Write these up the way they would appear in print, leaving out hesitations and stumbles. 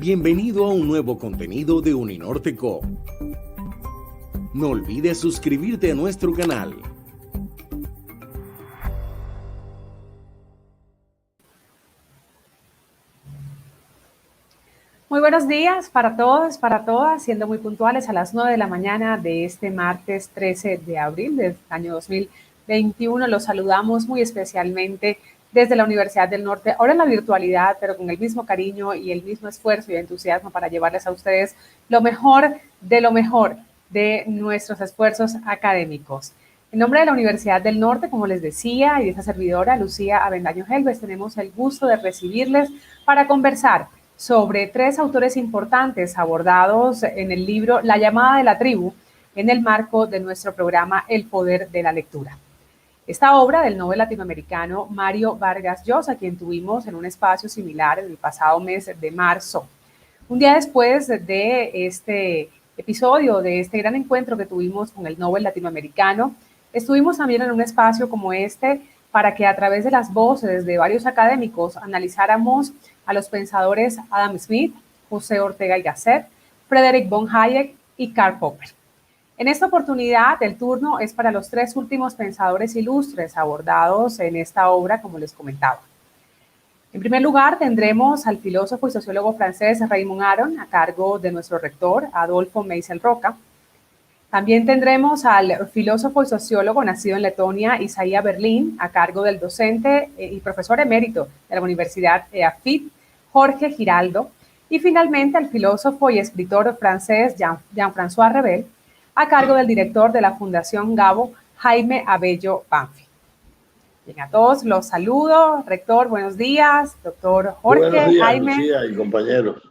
Bienvenido a un nuevo contenido de Uninorte Co. No olvides suscribirte a nuestro canal. Muy buenos días para todos, para todas, siendo muy puntuales a las 9 de la mañana de este martes 13 de abril del año 2021. Los saludamos muy especialmente desde la Universidad del Norte, ahora en la virtualidad, pero con el mismo cariño y el mismo esfuerzo y entusiasmo para llevarles a ustedes lo mejor de nuestros esfuerzos académicos. En nombre de la Universidad del Norte, como les decía, y de esta servidora, Lucía Avendaño Helves, tenemos el gusto de recibirles para conversar sobre tres autores importantes abordados en el libro La llamada de la tribu, en el marco de nuestro programa El poder de la lectura. Esta obra del novel latinoamericano Mario Vargas Llosa, quien tuvimos en un espacio similar en el pasado mes de marzo. Un día después de este episodio, de este gran encuentro que tuvimos con el novel latinoamericano, estuvimos también en un espacio como este para que a través de las voces de varios académicos analizáramos a los pensadores Adam Smith, José Ortega y Gasset, Friedrich von Hayek y Karl Popper. En esta oportunidad, el turno es para los tres últimos pensadores ilustres abordados en esta obra, como les comentaba. En primer lugar, tendremos al filósofo y sociólogo francés Raymond Aron, a cargo de nuestro rector, Adolfo Meisel Roca. También tendremos al filósofo y sociólogo nacido en Letonia, Isaiah Berlin, a cargo del docente y profesor emérito de la Universidad EAFIT, Jorge Giraldo. Y finalmente al filósofo y escritor francés Jean-François Revel, a cargo del director de la Fundación Gabo, Jaime Abello Banfi. Bien, a todos los saludo. Rector, buenos días. Doctor Jorge, buenos días, Jaime. Lucía y compañeros.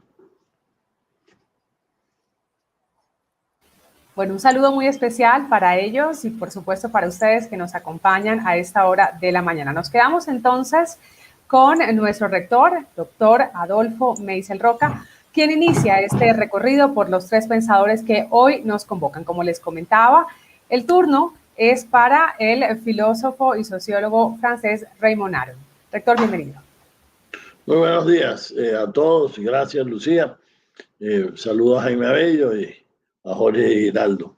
Bueno, un saludo muy especial para ellos y por supuesto para ustedes que nos acompañan a esta hora de la mañana. Nos quedamos entonces con nuestro rector, doctor Adolfo Meisel Roca, quien inicia este recorrido por los tres pensadores que hoy nos convocan. Como les comentaba, el turno es para el filósofo y sociólogo francés Raymond Aron. Rector, bienvenido. Muy buenos días a todos. Gracias, Lucía. Saludos a Jaime Abello y a Jorge Giraldo.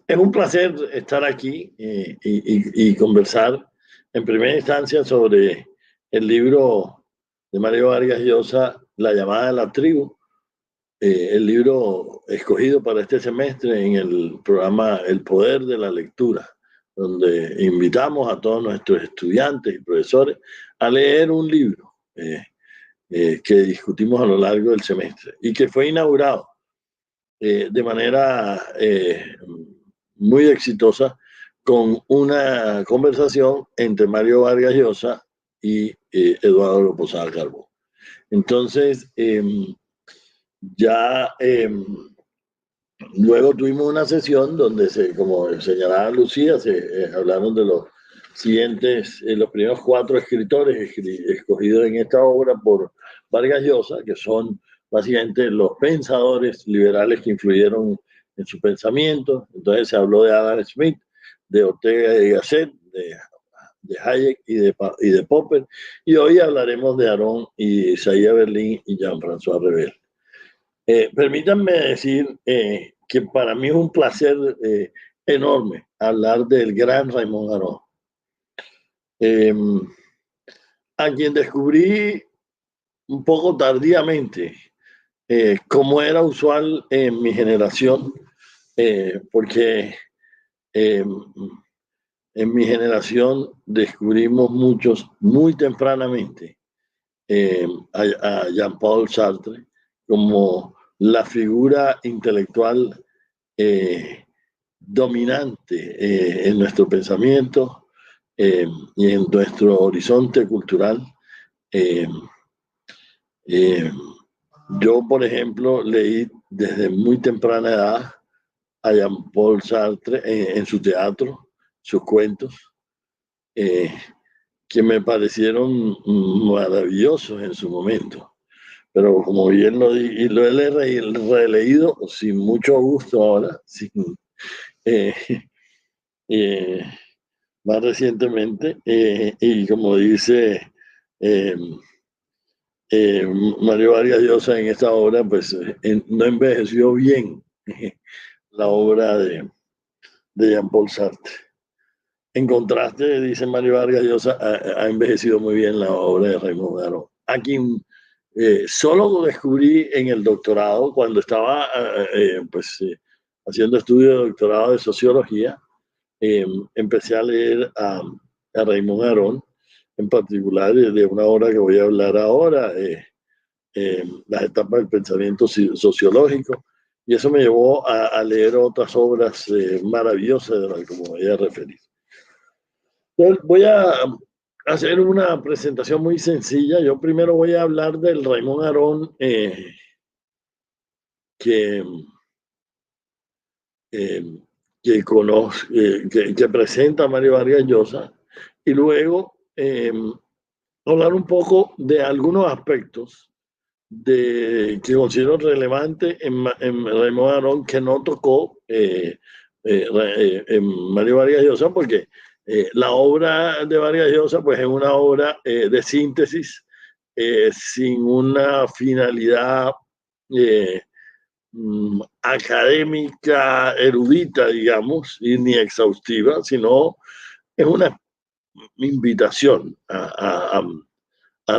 Es un placer estar aquí y conversar en primera instancia sobre el libro de Mario Vargas Llosa, La llamada de la tribu, el libro escogido para este semestre en el programa El poder de la lectura, donde invitamos a todos nuestros estudiantes y profesores a leer un libro que discutimos a lo largo del semestre y que fue inaugurado de manera muy exitosa con una conversación entre Mario Vargas Llosa y Eduardo Posada Carbó. Entonces, luego tuvimos una sesión donde, como señalaba Lucía, hablaron de los siguientes, los primeros 4 escritores escogidos en esta obra por Vargas Llosa, que son básicamente los pensadores liberales que influyeron en su pensamiento. Entonces se habló de Adam Smith, de Ortega y Gasset, de Hayek y de Popper, y hoy hablaremos de Aron y Isaiah Berlin y Jean-François Revel. Permítanme decir que para mí es un placer enorme hablar del gran Raymond Aron, a quien descubrí un poco tardíamente, como era usual en mi generación, porque en mi generación descubrimos muchos muy tempranamente a Jean-Paul Sartre como la figura intelectual dominante en nuestro pensamiento y en nuestro horizonte cultural. Yo, por ejemplo, leí desde muy temprana edad a Jean-Paul Sartre en su teatro, sus cuentos, que me parecieron maravillosos en su momento. Pero como bien lo he releído sin mucho gusto ahora, más recientemente, y como dice Mario Vargas Llosa en esta obra pues no envejeció bien la obra de Jean-Paul Sartre. En contraste, dice Mario Vargas Llosa, ha envejecido muy bien la obra de Raymond Aron, a quien solo descubrí en el doctorado, cuando estaba haciendo estudio de doctorado de sociología. Empecé a leer a Raymond Aron, en particular de una obra que voy a hablar ahora, las etapas del pensamiento sociológico, y eso me llevó a leer otras obras maravillosas de las que me voy a referir. Entonces, voy a hacer una presentación muy sencilla. Yo primero voy a hablar del Raymond Aron que presenta Mario Vargas Llosa, y luego hablar un poco de algunos aspectos que considero relevantes en Raymond Aron que no tocó en Mario Vargas Llosa, porque la obra de Vargas Llosa pues, es una obra de síntesis sin una finalidad académica, erudita, digamos, y ni exhaustiva, sino es una invitación a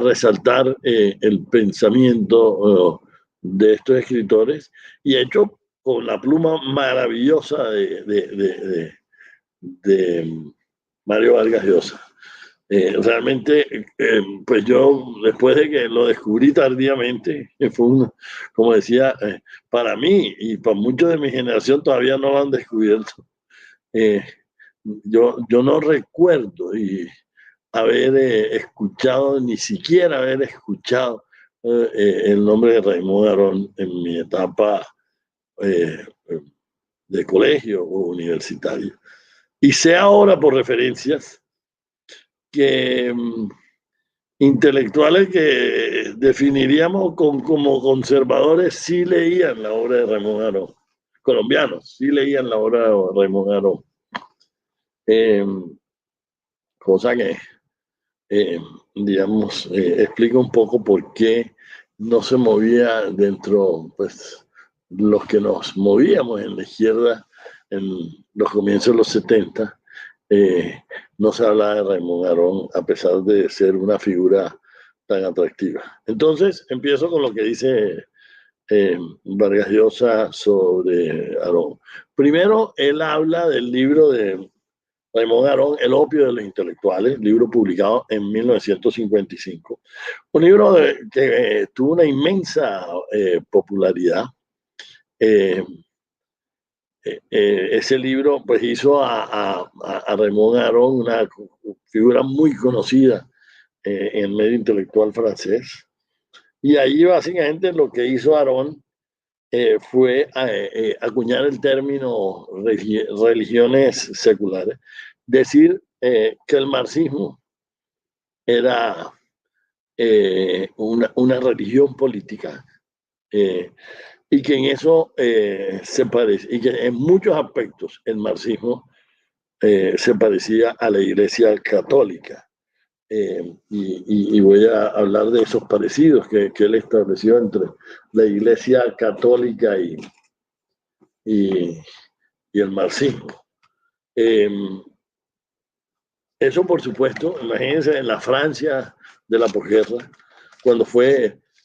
resaltar el pensamiento de estos escritores, y hecho con la pluma maravillosa de Mario Vargas Llosa. Realmente, pues yo, después de que lo descubrí tardíamente, fue como decía, para mí y para muchos de mi generación todavía no lo han descubierto. Yo no recuerdo haber escuchado, ni siquiera haber escuchado el nombre de Raymond Aron en mi etapa de colegio o universitario. Y sé ahora por referencias que intelectuales que definiríamos como conservadores sí leían la obra de Raymond Aron, colombianos sí leían la obra de Raymond Aron, cosa que digamos explica un poco por qué no se movía dentro, pues los que nos movíamos en la izquierda en los comienzos de los 70. No se habla de Raymond Aron a pesar de ser una figura tan atractiva. Entonces, empiezo con lo que dice Vargas Llosa sobre Aron. Primero, él habla del libro de Raymond Aron, El opio de los intelectuales, libro publicado en 1955. Un libro que tuvo una inmensa popularidad. Ese libro pues hizo a Raymond Aron una figura muy conocida en el medio intelectual francés, y ahí básicamente lo que hizo Aron fue acuñar el término religiones seculares, decir que el marxismo era una religión política, y que en eso se parece, y que en muchos aspectos el marxismo se parecía a la Iglesia Católica. Y voy a hablar de esos parecidos que él estableció entre la Iglesia Católica y el marxismo. Eso, por supuesto, imagínense en la Francia de la posguerra, cuando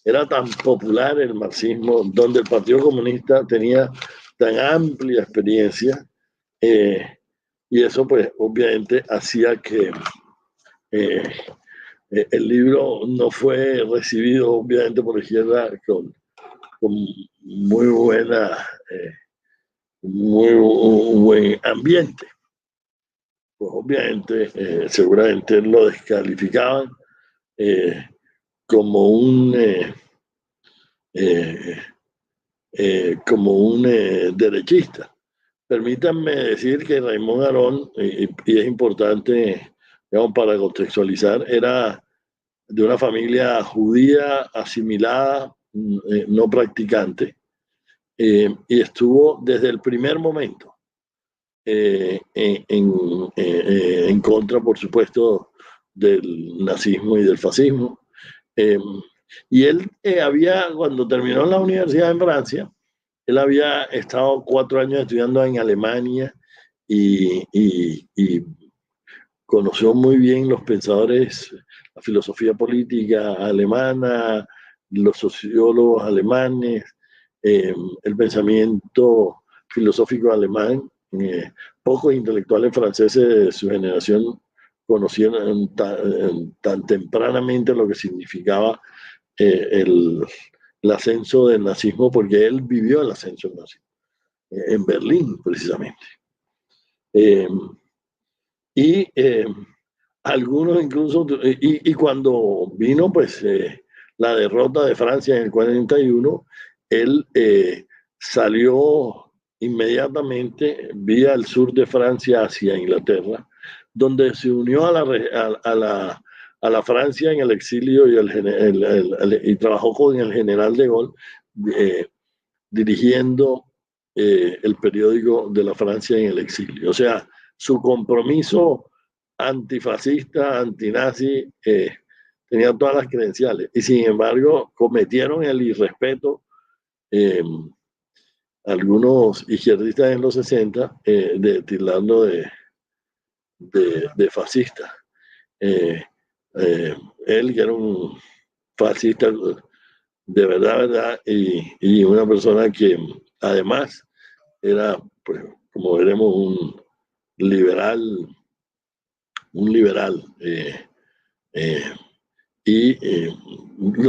era tan popular el marxismo, donde el Partido Comunista tenía tan amplia experiencia, y eso pues obviamente hacía que el libro no fue recibido obviamente por la izquierda con muy buen ambiente. Pues obviamente seguramente lo descalificaban como un derechista. Permítanme decir que Raymond Aron, y es importante, digamos, para contextualizar, era de una familia judía asimilada, no practicante, y estuvo desde el primer momento en contra, por supuesto, del nazismo y del fascismo. Y él cuando terminó la universidad en Francia, él había estado 4 años estudiando en Alemania y conoció muy bien los pensadores, la filosofía política alemana, los sociólogos alemanes, el pensamiento filosófico alemán. Pocos intelectuales franceses de su generación conocieron tan tempranamente lo que significaba el ascenso del nazismo, porque él vivió el ascenso del nazismo, en Berlín precisamente. Algunos incluso, y cuando vino pues la derrota de Francia en el 41, él salió inmediatamente vía el sur de Francia hacia Inglaterra, donde se unió a la Francia en el exilio y trabajó con el general de Gaulle, dirigiendo el periódico de la Francia en el exilio. O sea, su compromiso antifascista, antinazi, tenía todas las credenciales. Y sin embargo, cometieron el irrespeto algunos izquierdistas en los 60 de tildarlo de fascista. Él, que era un fascista de verdad, y una persona que además era, pues, como veremos, un liberal,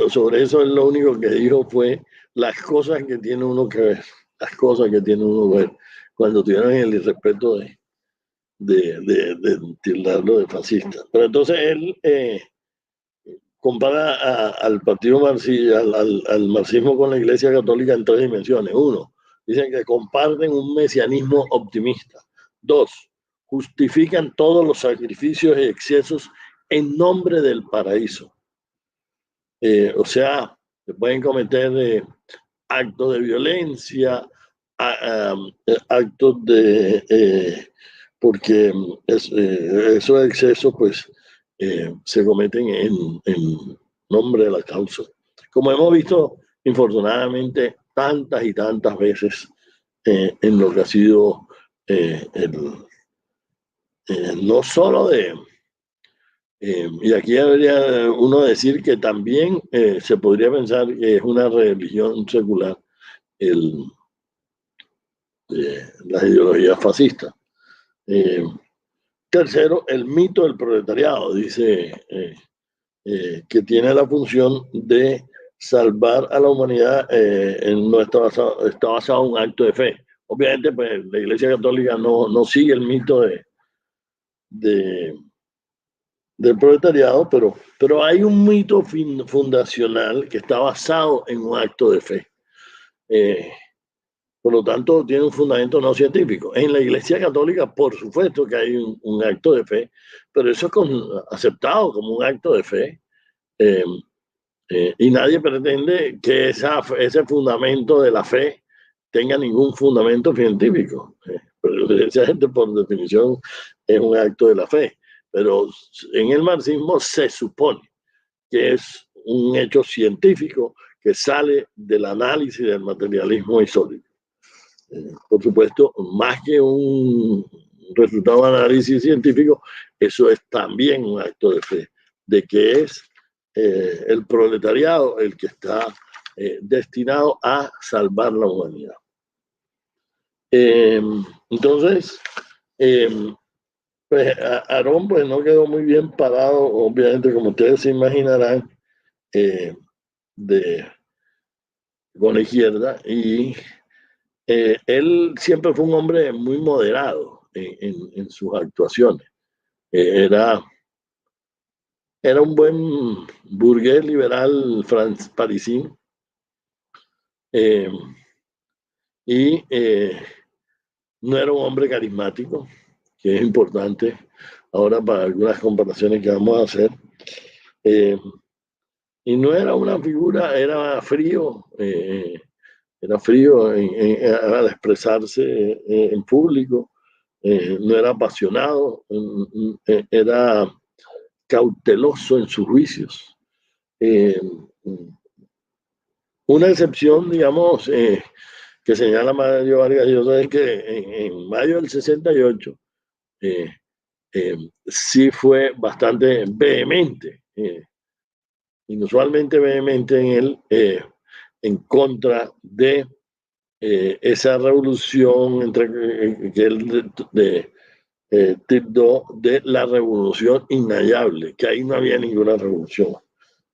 sobre eso él lo único que dijo fue las cosas que tiene uno que ver, cuando tuvieron el irrespeto de tildarlo de fascista. Pero entonces él compara al partido marxista, al marxismo con la Iglesia Católica en 3 dimensiones. 1, dicen que comparten un mesianismo optimista. 2, justifican todos los sacrificios y excesos en nombre del paraíso. O sea, se pueden cometer actos de violencia, actos porque esos excesos pues se cometen en nombre de la causa. Como hemos visto, infortunadamente, tantas y tantas veces en lo que ha sido no solo y aquí debería uno decir que también se podría pensar que es una religión secular las ideologías fascistas. Tercero, el mito del proletariado, dice que tiene la función de salvar a la humanidad, no está basado en un acto de fe. Obviamente, pues la Iglesia Católica no sigue el mito del proletariado, pero hay un mito fundacional que está basado en un acto de fe. Por lo tanto, tiene un fundamento no científico. En la Iglesia Católica, por supuesto que hay un acto de fe, pero eso es aceptado como un acto de fe. Y nadie pretende que ese fundamento de la fe tenga ningún fundamento científico. Pero esa gente, por definición, es un acto de la fe. Pero en el marxismo se supone que es un hecho científico que sale del análisis del materialismo histórico. Por supuesto, más que un resultado de análisis científico, eso es también un acto de fe, de que es el proletariado el que está destinado a salvar la humanidad. Entonces, pues Aarón pues no quedó muy bien parado, obviamente, como ustedes se imaginarán, con la izquierda, y él siempre fue un hombre muy moderado en sus actuaciones. Era un buen burgués liberal parisino, y no era un hombre carismático, que es importante ahora para algunas comparaciones que vamos a hacer. Y no era una figura, era frío al expresarse en público, no era apasionado, era cauteloso en sus juicios. Una excepción, digamos, que señala Mario Vargas Llosa es que en mayo del 68 sí fue bastante vehemente, inusualmente vehemente en él, en contra de esa revolución que él tildó de la revolución innayable, que ahí no había ninguna revolución.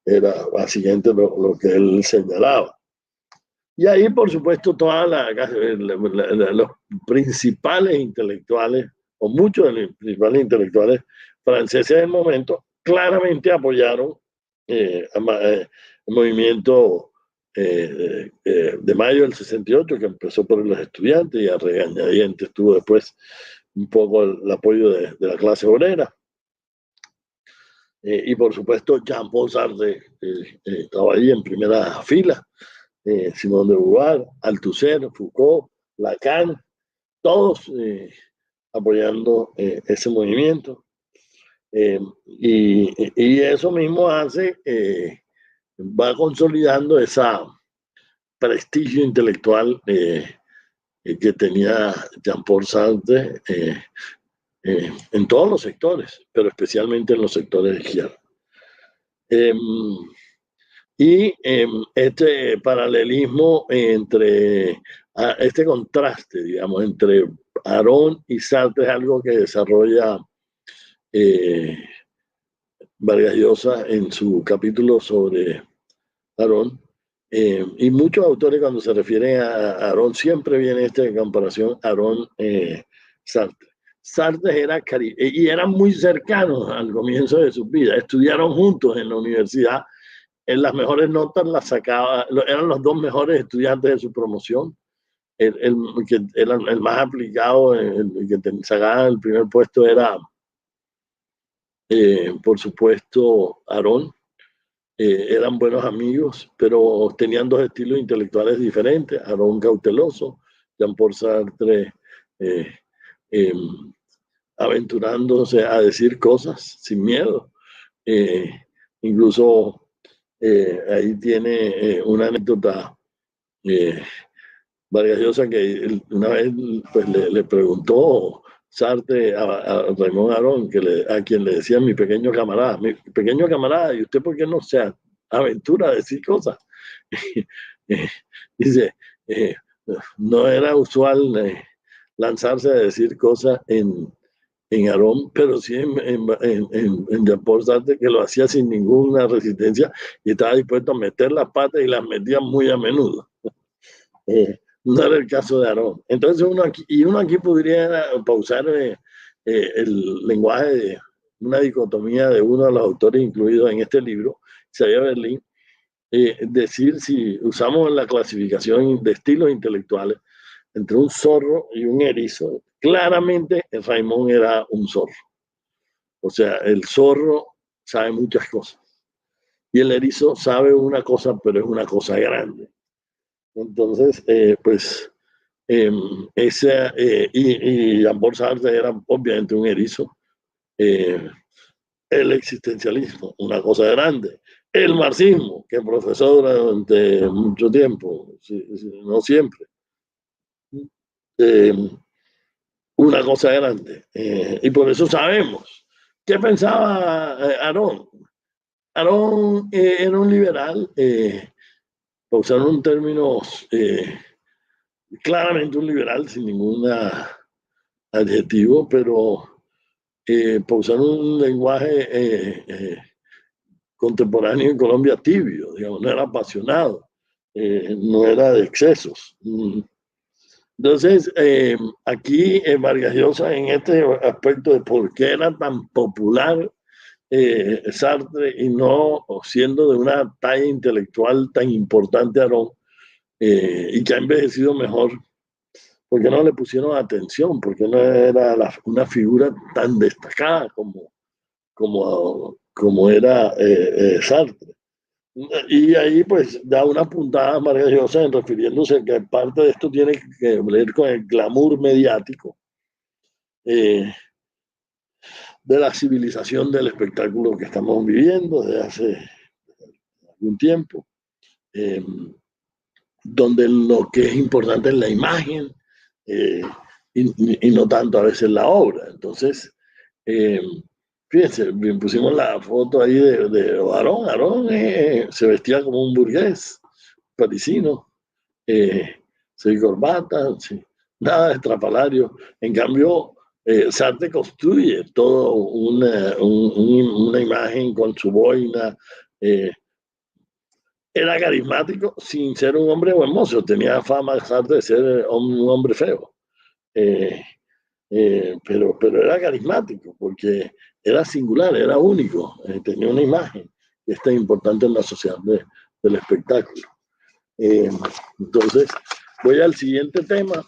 Era básicamente lo que él señalaba. Y ahí, por supuesto, los principales intelectuales, o muchos de los principales intelectuales franceses del momento, claramente apoyaron el movimiento de mayo del 68, que empezó por los estudiantes y a regañadientes tuvo después un poco el apoyo de la clase obrera. Y por supuesto, Jean-Paul Sartre estaba ahí en primera fila. Simón de Beauvoir, Althusser, Foucault, Lacan, todos apoyando ese movimiento. Y eso mismo va consolidando ese prestigio intelectual que tenía Jean-Paul Sartre en todos los sectores, pero especialmente en los sectores de izquierda. Y este paralelismo este contraste, digamos, entre Aron y Sartre es algo que desarrolla Vargas Llosa en su capítulo sobre Aron. Y muchos autores cuando se refieren a Aron siempre viene esta comparación Aron-Sartre. Sartre y eran muy cercanos al comienzo de su vida, estudiaron juntos en la universidad. En las mejores notas las sacaba, eran los dos mejores estudiantes de su promoción. El que era el más aplicado, el que sacaba el primer puesto era, por supuesto, Aron. Eran buenos amigos, pero tenían dos estilos intelectuales diferentes. Aron cauteloso, Jean-Paul Sartre aventurándose a decir cosas sin miedo. Incluso ahí tiene una anécdota Vargas Llosa que una vez pues, le preguntó Sartre a Raymond Aron, a quien le decía mi pequeño camarada, ¿y usted por qué no se aventura a decir cosas? Dice, no era usual lanzarse a decir cosas en Aron, pero sí en Jean-Paul Sartre, que lo hacía sin ninguna resistencia y estaba dispuesto a meter las patas y las metía muy a menudo. No era el caso de Aron. Entonces uno aquí podría pausar el lenguaje de una dicotomía de uno de los autores incluidos en este libro, Xavier Berlin, decir si usamos la clasificación de estilos intelectuales entre un zorro y un erizo. Claramente Raymond era un zorro. O sea, el zorro sabe muchas cosas y el erizo sabe una cosa, pero es una cosa grande. Entonces, pues, y Jean-Paul Sartre era obviamente un erizo. El existencialismo, una cosa grande. El marxismo, que profesó durante mucho tiempo, no siempre. Una cosa grande. Y por eso sabemos. ¿Qué pensaba Aron? Aron era un liberal, para usar un término claramente un liberal sin ningún adjetivo, pero para usar un lenguaje contemporáneo en Colombia tibio, digamos, no era apasionado, no era de excesos. Entonces, aquí Vargas Llosa, en este aspecto de por qué era tan popular Sartre y no siendo de una talla intelectual tan importante Aron, y que ha envejecido mejor, porque no le pusieron atención, porque no era una figura tan destacada como era Sartre. Y ahí pues da una puntada maravillosa en refiriéndose a que parte de esto tiene que ver con el glamour mediático de la civilización del espectáculo que estamos viviendo desde hace algún tiempo, donde lo que es importante es la imagen y no tanto a veces la obra. Entonces, fíjense, pusimos la foto ahí de Aarón. Aarón se vestía como un burgués parisino, sin corbata, nada estrafalario. En cambio, Sartre construye todo una imagen con su boina. Era carismático sin ser un hombre hermoso. Tenía fama Sartre de ser un hombre feo. Pero era carismático porque era singular, era único, tenía una imagen y esto es importante en la sociedad del espectáculo. Entonces, voy al siguiente tema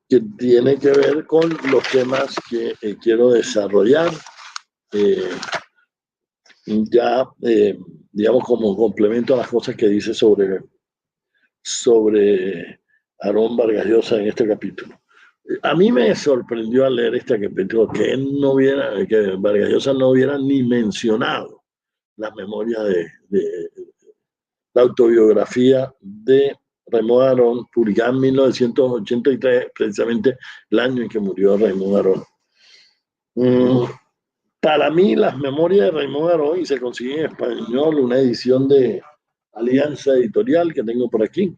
que tiene que ver con los temas que quiero desarrollar ya, digamos, como complemento a las cosas que dice sobre Aarón Vargas Llosa en este capítulo. A mí me sorprendió al leer este capítulo que Vargas Llosa no hubiera ni mencionado la memoria de la autobiografía de Raimundo Aarón, publicada en 1983, precisamente el año en que murió Raimundo Aarón. Para mí, las memorias de Raimundo Aarón, y se consigue en español una edición de Alianza Editorial que tengo por aquí,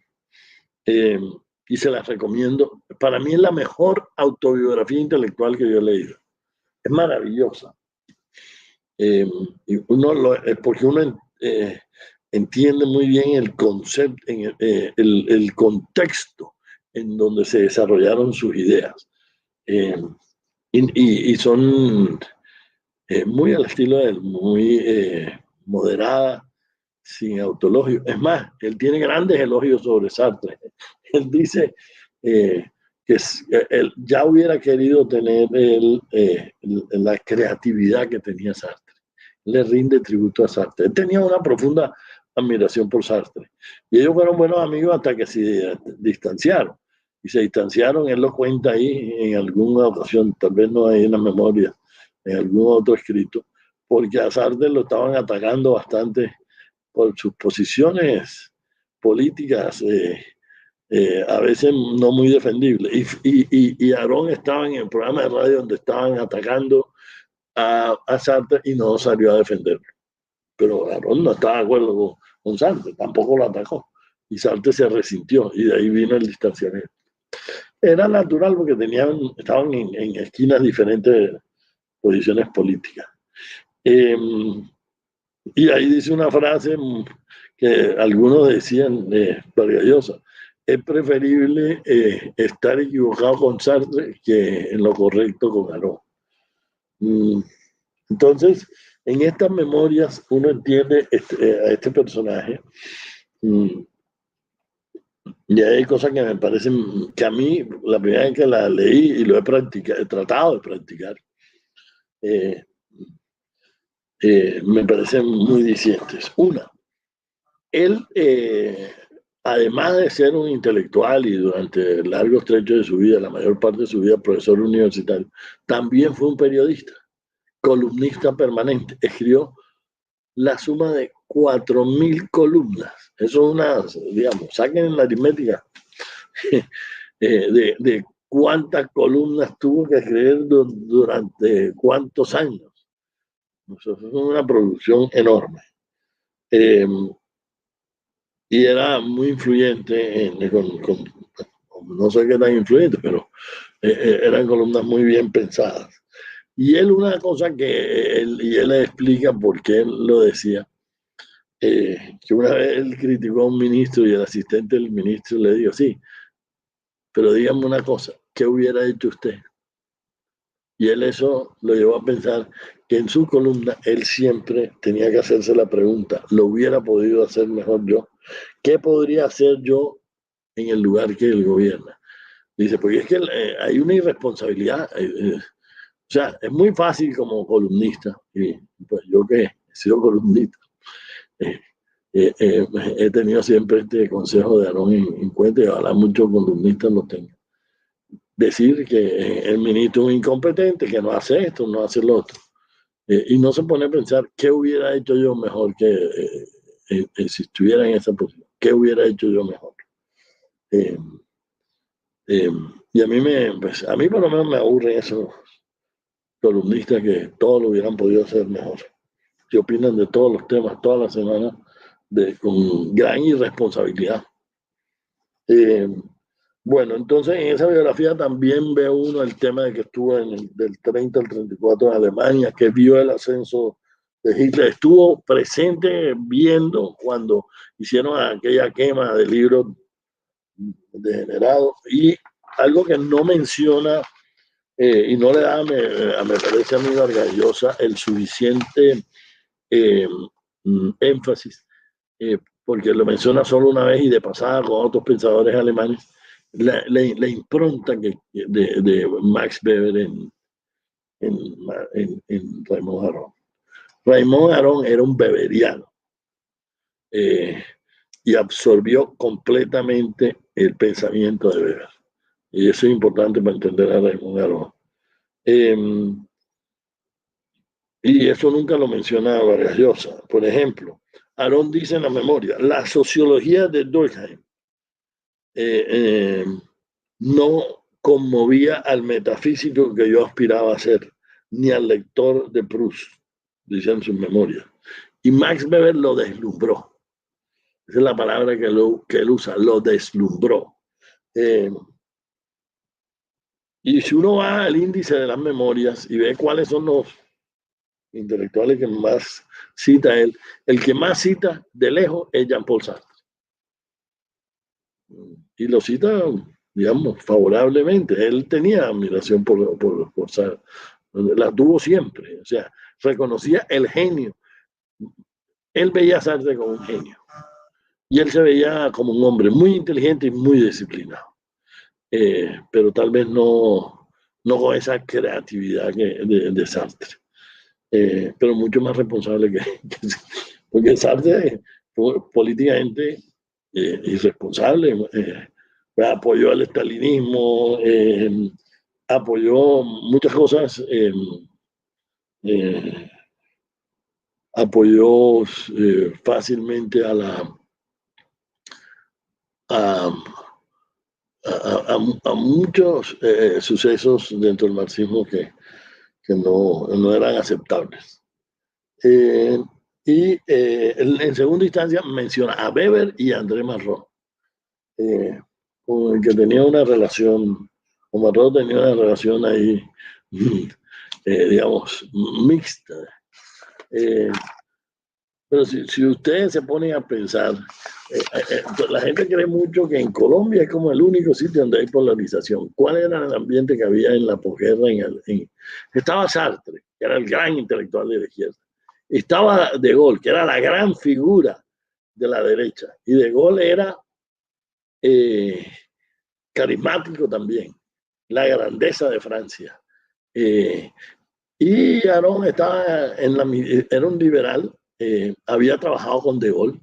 y se las recomiendo. Para mí es la mejor autobiografía intelectual que yo he leído. Es maravillosa. Y porque uno entiende muy bien el concepto, el contexto en donde se desarrollaron sus ideas. Y son muy al estilo de él, muy moderada, sin autoelogio. Es más, él tiene grandes elogios sobre Sartre. Él dice que él ya hubiera querido tener la creatividad que tenía Sartre. Le rinde tributo a Sartre. Él tenía una profunda admiración por Sartre. Y ellos fueron buenos amigos hasta que se distanciaron. Y se distanciaron, él lo cuenta ahí en alguna ocasión, tal vez no hay en la memoria, en algún otro escrito, porque a Sartre lo estaban atacando bastante por sus posiciones políticas, a veces no muy defendibles. Y Aarón estaba en el programa de radio donde estaban atacando a Sartre y no salió a defenderlo. Pero Aarón no estaba de acuerdo con Sartre, tampoco lo atacó. Y Sartre se resintió y de ahí vino el distanciamiento. Era natural porque estaban en esquinas diferentes de posiciones políticas. Y ahí dice una frase que algunos decían Vargas Llosa: es preferible estar equivocado con Sartre que en lo correcto con Aarón. Entonces, en estas memorias uno entiende a este personaje. Y hay cosas que me parecen que a mí, la primera vez que la leí y lo he tratado de practicar, me parecen muy dicientes. Una, él, además de ser un intelectual y durante largos trechos de su vida, la mayor parte de su vida profesor universitario, también fue un periodista, columnista permanente. Escribió la suma de 4.000 columnas. Eso es una, digamos, saquen la aritmética de cuántas columnas tuvo que escribir durante cuántos años. Eso es una producción enorme. Y era muy influyente, no sé qué tan influyente, pero eran columnas muy bien pensadas. Y él, una cosa que él explica por qué él lo decía, que una vez él criticó a un ministro y el asistente del ministro le dijo: sí, pero dígame una cosa, ¿qué hubiera hecho usted? Y él eso lo llevó a pensar que en su columna él siempre tenía que hacerse la pregunta: ¿lo hubiera podido hacer mejor yo? ¿Qué podría hacer yo en el lugar que él gobierna? Dice, porque es que hay una irresponsabilidad. O sea, es muy fácil como columnista, y pues yo que he sido columnista, he tenido siempre este consejo de Aarón en cuenta, y ojalá muchos columnistas lo tengan. Decir que el ministro es un incompetente, que no hace esto, no hace lo otro. y no se pone a pensar qué hubiera hecho yo mejor que si estuviera en esa posición, qué hubiera hecho yo mejor. Eh, y pues, a mí por lo menos me aburren esos columnistas que todo lo hubieran podido hacer mejor, que opinan de todos los temas toda la semana con gran irresponsabilidad. Bueno, entonces en esa biografía también ve uno el tema de que estuvo del 30 al 34 en Alemania, que vio el ascenso de Hitler, estuvo presente viendo cuando hicieron aquella quema de libros degenerados, y algo que no menciona y no le da, me parece a mí, Vargas Llosa, el suficiente énfasis, porque lo menciona solo una vez y de pasada con otros pensadores alemanes, la impronta de Max Weber en Raymond Aron. Raymond Aron era un weberiano y absorbió completamente el pensamiento de Weber. Y eso es importante para entender a Raymond Aron. Y eso nunca lo menciona Vargas Llosa. Por ejemplo, Aron dice en la memoria, la sociología de Durkheim no conmovía al metafísico que yo aspiraba a ser, ni al lector de Proust, dice en su memoria. Y Max Weber lo deslumbró. Esa es la palabra que él usa, lo deslumbró. Y si uno va al índice de las memorias y ve cuáles son los intelectuales que más cita él, el que más cita de lejos es Jean-Paul Sartre. Y lo cita, digamos, favorablemente. Él tenía admiración por Sartre, la tuvo siempre, o sea, reconocía el genio. Él veía a Sartre como un genio y él se veía como un hombre muy inteligente y muy disciplinado, pero tal vez no con esa creatividad de Sartre, pero mucho más responsable porque Sartre fue políticamente irresponsable, apoyó al estalinismo, apoyó muchas cosas, apoyó fácilmente a muchos sucesos dentro del marxismo que no eran aceptables. Y en segunda instancia menciona a Weber y a André Malraux, con el que tenía una relación, con Malraux tenía una relación ahí, digamos, mixta. Pero si ustedes se ponen a pensar, la gente cree mucho que en Colombia es como el único sitio donde hay polarización. ¿Cuál era el ambiente que había en la posguerra? Estaba Sartre, que era el gran intelectual de la izquierda. Estaba De Gaulle, que era la gran figura de la derecha. Y De Gaulle era carismático también, la grandeza de Francia. Y Aron era un liberal, había trabajado con De Gaulle,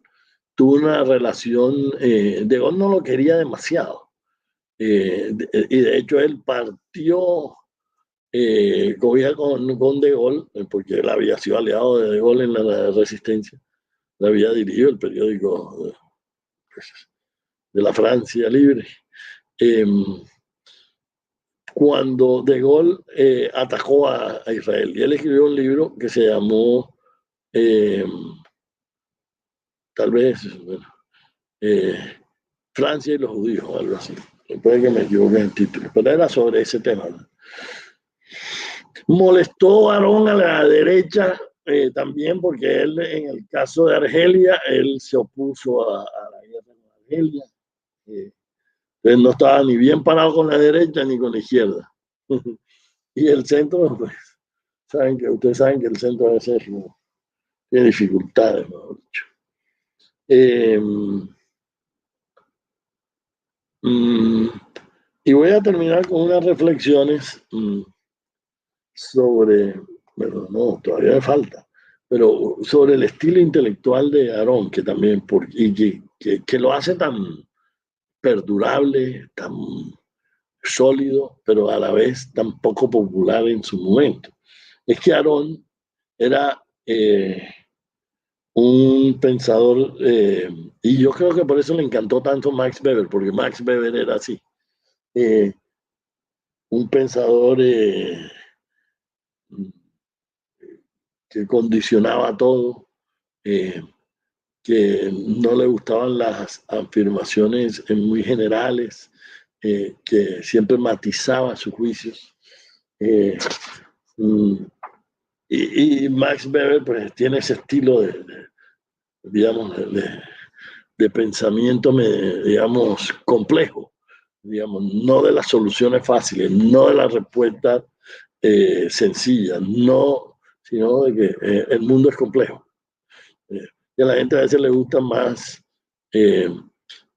tuvo una relación, De Gaulle no lo quería demasiado, y de hecho él partió con De Gaulle, porque él había sido aliado de Gaulle en la resistencia, le había dirigido el periódico de la Francia Libre. Cuando De Gaulle atacó a Israel, y él escribió un libro que se llamó tal vez, bueno, Francia y los judíos, o algo así. Puede que me equivoque en el título, pero era sobre ese tema, ¿no? Molestó a Aron a la derecha también, porque él, en el caso de Argelia, él se opuso a la guerra con Argelia. Él no estaba ni bien parado con la derecha ni con la izquierda. Y el centro, pues, ustedes saben que el centro a veces tiene dificultades, mejor dicho. Y voy a terminar con unas reflexiones sobre, bueno, no, todavía me falta, pero sobre el estilo intelectual de Aron, que también, que lo hace tan perdurable, tan sólido, pero a la vez tan poco popular en su momento. Es que Aron era un pensador, y yo creo que por eso le encantó tanto Max Weber, porque Max Weber era así, un pensador que condicionaba todo, que no le gustaban las afirmaciones muy generales, que siempre matizaba sus juicios. Y Max Weber pues, tiene ese estilo digamos, de pensamiento, digamos, complejo, digamos, no de las soluciones fáciles, no de las respuestas sencillas, no, sino de que el mundo es complejo. Y a la gente a veces le gusta más eh,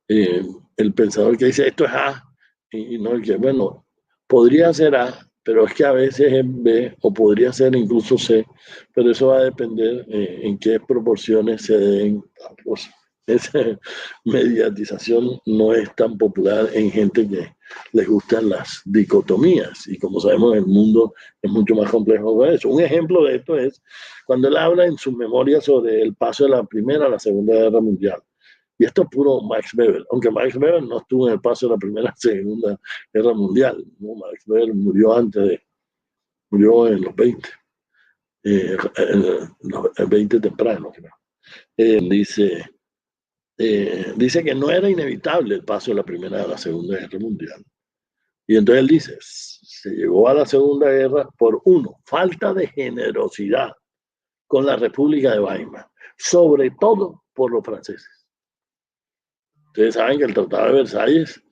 el pensador que dice esto es A, y no el que, bueno, podría ser A, pero es que a veces es B, o podría ser incluso C, pero eso va a depender en qué proporciones se den las cosas. Esa mediatización no es tan popular en gente que les gustan las dicotomías, y como sabemos el mundo es mucho más complejo que eso. Un ejemplo de esto es cuando él habla en sus memorias sobre el paso de la Primera a la Segunda Guerra Mundial. Y esto es puro Max Weber, aunque Max Weber no estuvo en el paso de la Primera y Segunda Guerra Mundial, ¿no? Max Weber murió en los 20, en los 20 temprano, creo. Dice que no era inevitable el paso de la Primera a la Segunda Guerra Mundial. Y entonces él dice, se llegó a la Segunda Guerra por falta de generosidad con la República de Weimar, sobre todo por los franceses. Ustedes saben que el Tratado de Versalles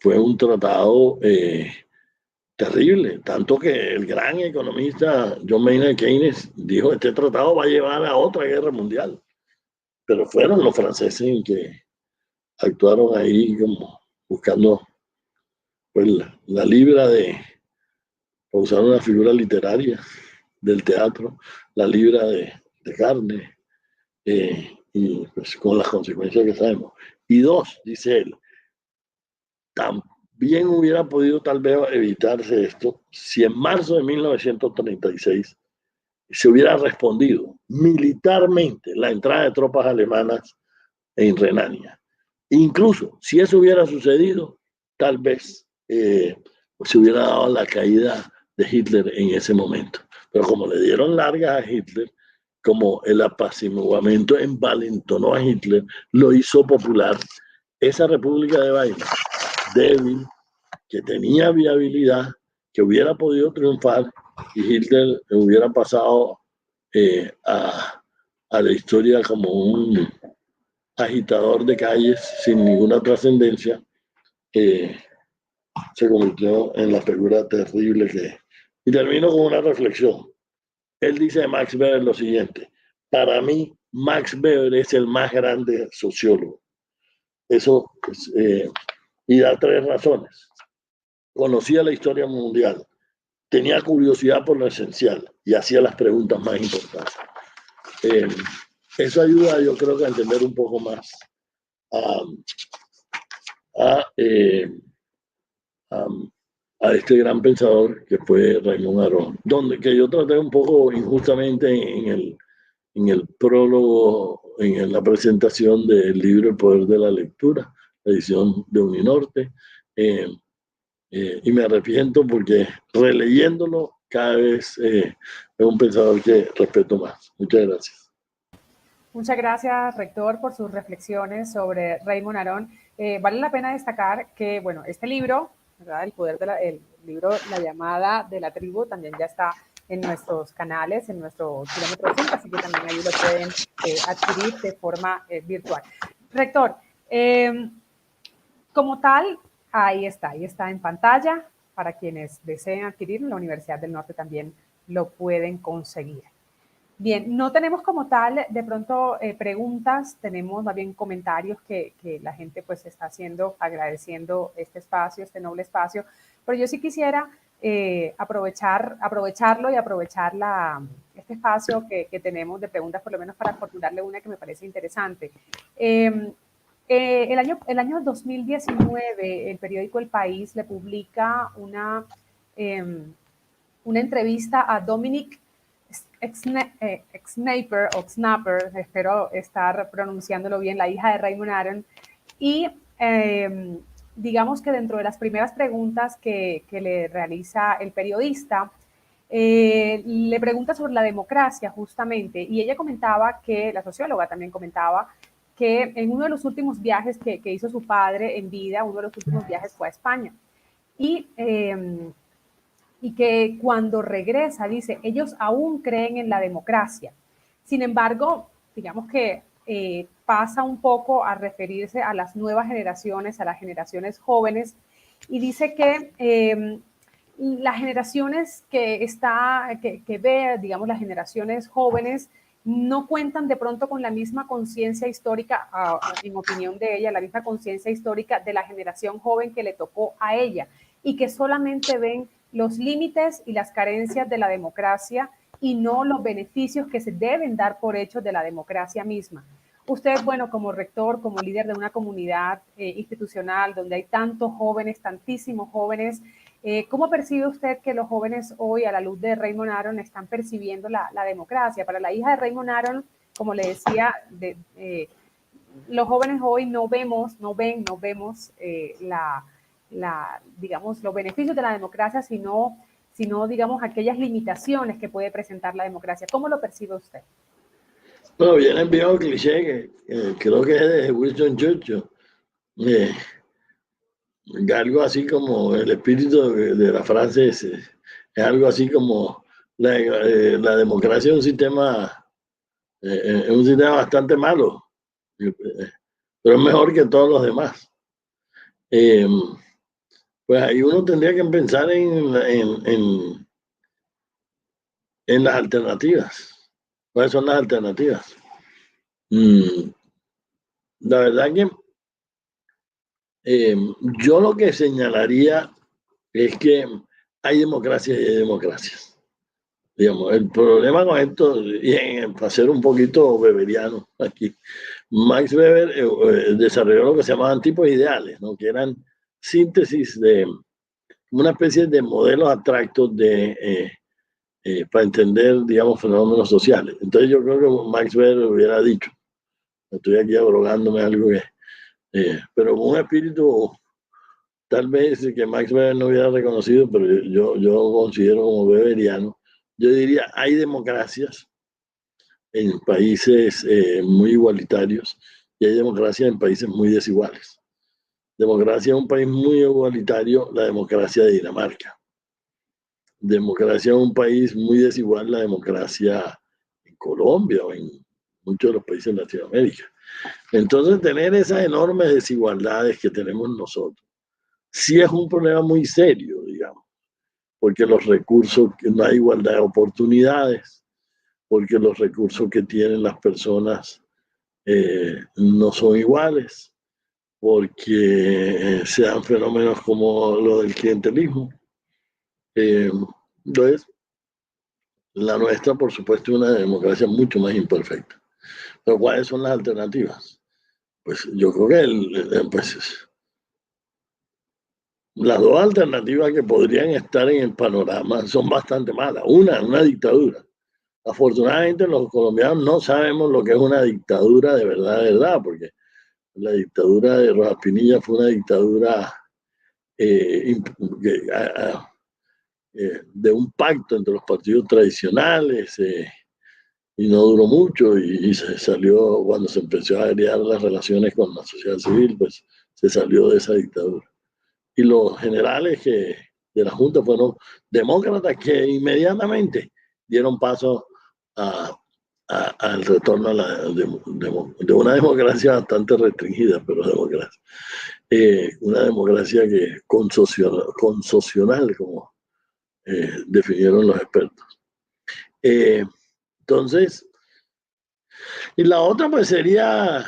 fue un tratado terrible, tanto que el gran economista John Maynard Keynes dijo este tratado va a llevar a otra guerra mundial, pero fueron los franceses que actuaron ahí como buscando pues, la libra para usar una figura literaria del teatro, la libra de carne, y pues con las consecuencias que sabemos. Y dos, dice él, también hubiera podido tal vez evitarse esto si en marzo de 1936 se hubiera respondido militarmente la entrada de tropas alemanas en Renania. Incluso si eso hubiera sucedido, tal vez se hubiera dado la caída de Hitler en ese momento. Pero como le dieron largas a Hitler, como el apaciguamiento envalentonó a Hitler, lo hizo popular, esa República de Weimar, débil, que tenía viabilidad, que hubiera podido triunfar y Hitler hubiera pasado a la historia como un agitador de calles sin ninguna trascendencia, se convirtió en la figura terrible que es. Y termino con una reflexión. Él dice de Max Weber lo siguiente: para mí, Max Weber es el más grande sociólogo. Eso, pues, y da tres razones. Conocía la historia mundial, tenía curiosidad por lo esencial y hacía las preguntas más importantes. Eso ayuda, yo creo, que a entender un poco más a este gran pensador que fue Raymond Aron, que yo traté un poco injustamente en el prólogo, en la presentación del libro El Poder de la Lectura, la edición de Uninorte, y me arrepiento porque releyéndolo cada vez es un pensador que respeto más. Muchas gracias. Muchas gracias, rector, por sus reflexiones sobre Raymond Aron. Vale la pena destacar que, bueno, este libro, ¿verdad? El libro La llamada de la tribu, también ya está en nuestros canales, en nuestro kilómetro 5, así que también ahí lo pueden adquirir de forma virtual. Rector, como tal, ahí está en pantalla. Para quienes deseen adquirirlo, en la Universidad del Norte también lo pueden conseguir. Bien, no tenemos como tal de pronto preguntas, tenemos más bien comentarios que la gente pues está haciendo, agradeciendo este espacio, este noble espacio, pero yo sí quisiera aprovecharlo y aprovechar este espacio que tenemos de preguntas, por lo menos para formularle una que me parece interesante. El año 2019, el periódico El País le publica una entrevista a Dominic Snapper, o Snapper, espero estar pronunciándolo bien, la hija de Raymond Aron, y digamos que dentro de las primeras preguntas que le realiza el periodista, le pregunta sobre la democracia justamente, y ella comentaba que, la socióloga también comentaba, que en uno de los últimos viajes que hizo su padre en vida, uno de los últimos viajes fue a España, y que cuando regresa, dice, ellos aún creen en la democracia. Sin embargo, digamos que pasa un poco a referirse a las nuevas generaciones, a las generaciones jóvenes, y dice que las generaciones que ve, digamos, las generaciones jóvenes, no cuentan de pronto con la misma conciencia histórica, en opinión de ella, la misma conciencia histórica de la generación joven que le tocó a ella, y que solamente ven los límites y las carencias de la democracia y no los beneficios que se deben dar por hecho de la democracia misma. Usted, bueno, como rector, como líder de una comunidad institucional donde hay tantos jóvenes, tantísimos jóvenes, ¿cómo percibe usted que los jóvenes hoy, a la luz de Raymond Aron, están percibiendo la democracia? Para la hija de Raymond Aron, como le decía, los jóvenes hoy no vemos digamos, los beneficios de la democracia, sino, digamos, aquellas limitaciones que puede presentar la democracia. ¿Cómo lo percibe usted? Bueno, viene el viejo cliché que creo que es de Winston Churchill. Algo así como el espíritu de la frase es algo así como la democracia es un sistema bastante malo, pero es mejor que todos los demás. Pues ahí uno tendría que pensar en las alternativas. ¿Cuáles son las alternativas? La verdad que yo lo que señalaría es que hay democracias y hay democracias. Digamos, el problema con esto, y para ser un poquito weberiano aquí, Max Weber desarrolló lo que se llamaban tipos ideales, ¿no? Que eran síntesis de una especie de modelos abstractos para entender, digamos, fenómenos sociales. Entonces yo creo que Max Weber hubiera dicho, estoy aquí abrogándome algo pero con un espíritu tal vez que Max Weber no hubiera reconocido, pero yo considero como weberiano, yo diría, hay democracias en países muy igualitarios y hay democracias en países muy desiguales. Democracia en un país muy igualitario, la democracia de Dinamarca. Democracia en un país muy desigual, la democracia en Colombia o en muchos de los países de Latinoamérica. Entonces, tener esas enormes desigualdades que tenemos nosotros, sí es un problema muy serio, digamos, porque los recursos, no hay igualdad de oportunidades, porque los recursos que tienen las personas no son iguales, porque se dan fenómenos como lo del clientelismo. Entonces, la nuestra, por supuesto, es una democracia mucho más imperfecta. Pero ¿cuáles son las alternativas? Pues yo creo que las dos alternativas que podrían estar en el panorama son bastante malas. Una dictadura. Afortunadamente los colombianos no sabemos lo que es una dictadura de verdad, porque la dictadura de Rojas Pinilla fue una dictadura de un pacto entre los partidos tradicionales y no duró mucho y se salió, cuando se empezó a agregar las relaciones con la sociedad civil, pues se salió de esa dictadura. Y los generales de la Junta fueron demócratas que inmediatamente dieron paso al retorno de una democracia bastante restringida, pero democracia. Una democracia que consocional, como definieron los expertos. Entonces, y la otra pues sería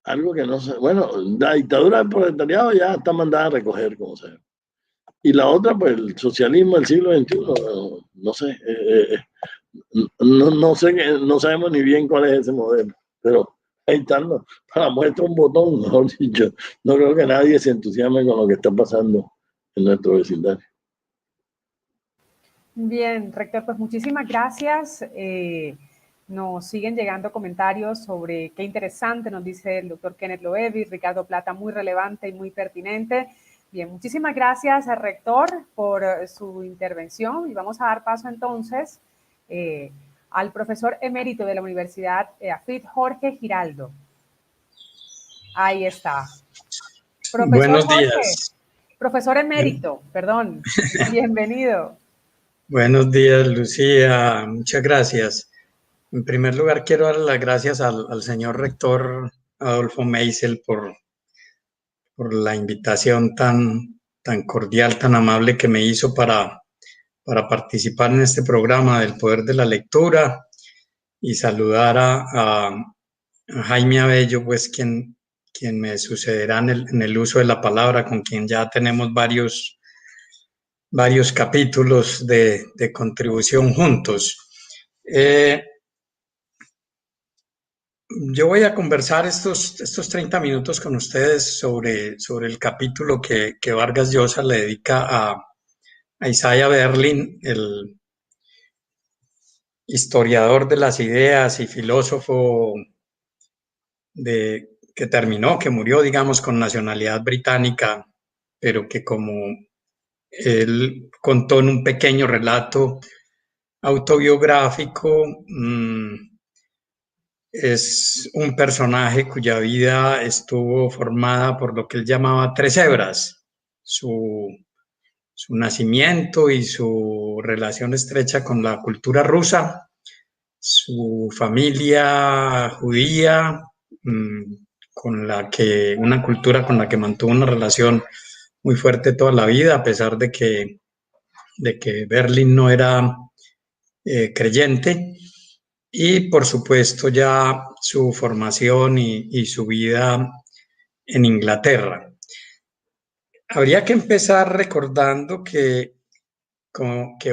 algo que no sé, bueno, la dictadura del proletariado ya está mandada a recoger, como se ve. Y la otra, pues el socialismo del siglo XXI, no sé, no sé, no sabemos ni bien cuál es ese modelo, pero ahí están, para muestra un botón, mejor dicho, no creo que nadie se entusiasme con lo que está pasando en nuestro vecindario. Bien, rector, pues muchísimas gracias. Nos siguen llegando comentarios sobre qué interesante, nos dice el doctor Kenneth Loewy, Ricardo Plata, muy relevante y muy pertinente. Bien, muchísimas gracias al rector por su intervención y vamos a dar paso entonces al profesor emérito de la Universidad AFIT, Jorge Giraldo. Ahí está. Profesor Buenos Jorge, días. profesor emérito, perdón, bienvenido. Buenos días, Lucía. Muchas gracias. En primer lugar, quiero dar las gracias al señor rector Adolfo Meisel por la invitación tan cordial, tan amable que me hizo para participar en este programa del Poder de la Lectura y saludar a Jaime Abello, pues quien me sucederá en el uso de la palabra, con quien ya tenemos varios capítulos de contribución juntos. Yo voy a conversar estos 30 minutos con ustedes sobre el capítulo que Vargas Llosa le dedica a Isaiah Berlin, el historiador de las ideas y filósofo que murió, digamos, con nacionalidad británica, pero que como él contó en un pequeño relato autobiográfico, es un personaje cuya vida estuvo formada por lo que él llamaba tres hebras: su nacimiento y su relación estrecha con la cultura rusa, su familia judía, una cultura con la que mantuvo una relación muy fuerte toda la vida, a pesar de que Berlín no era creyente, y por supuesto ya su formación y su vida en Inglaterra. Habría que empezar recordando que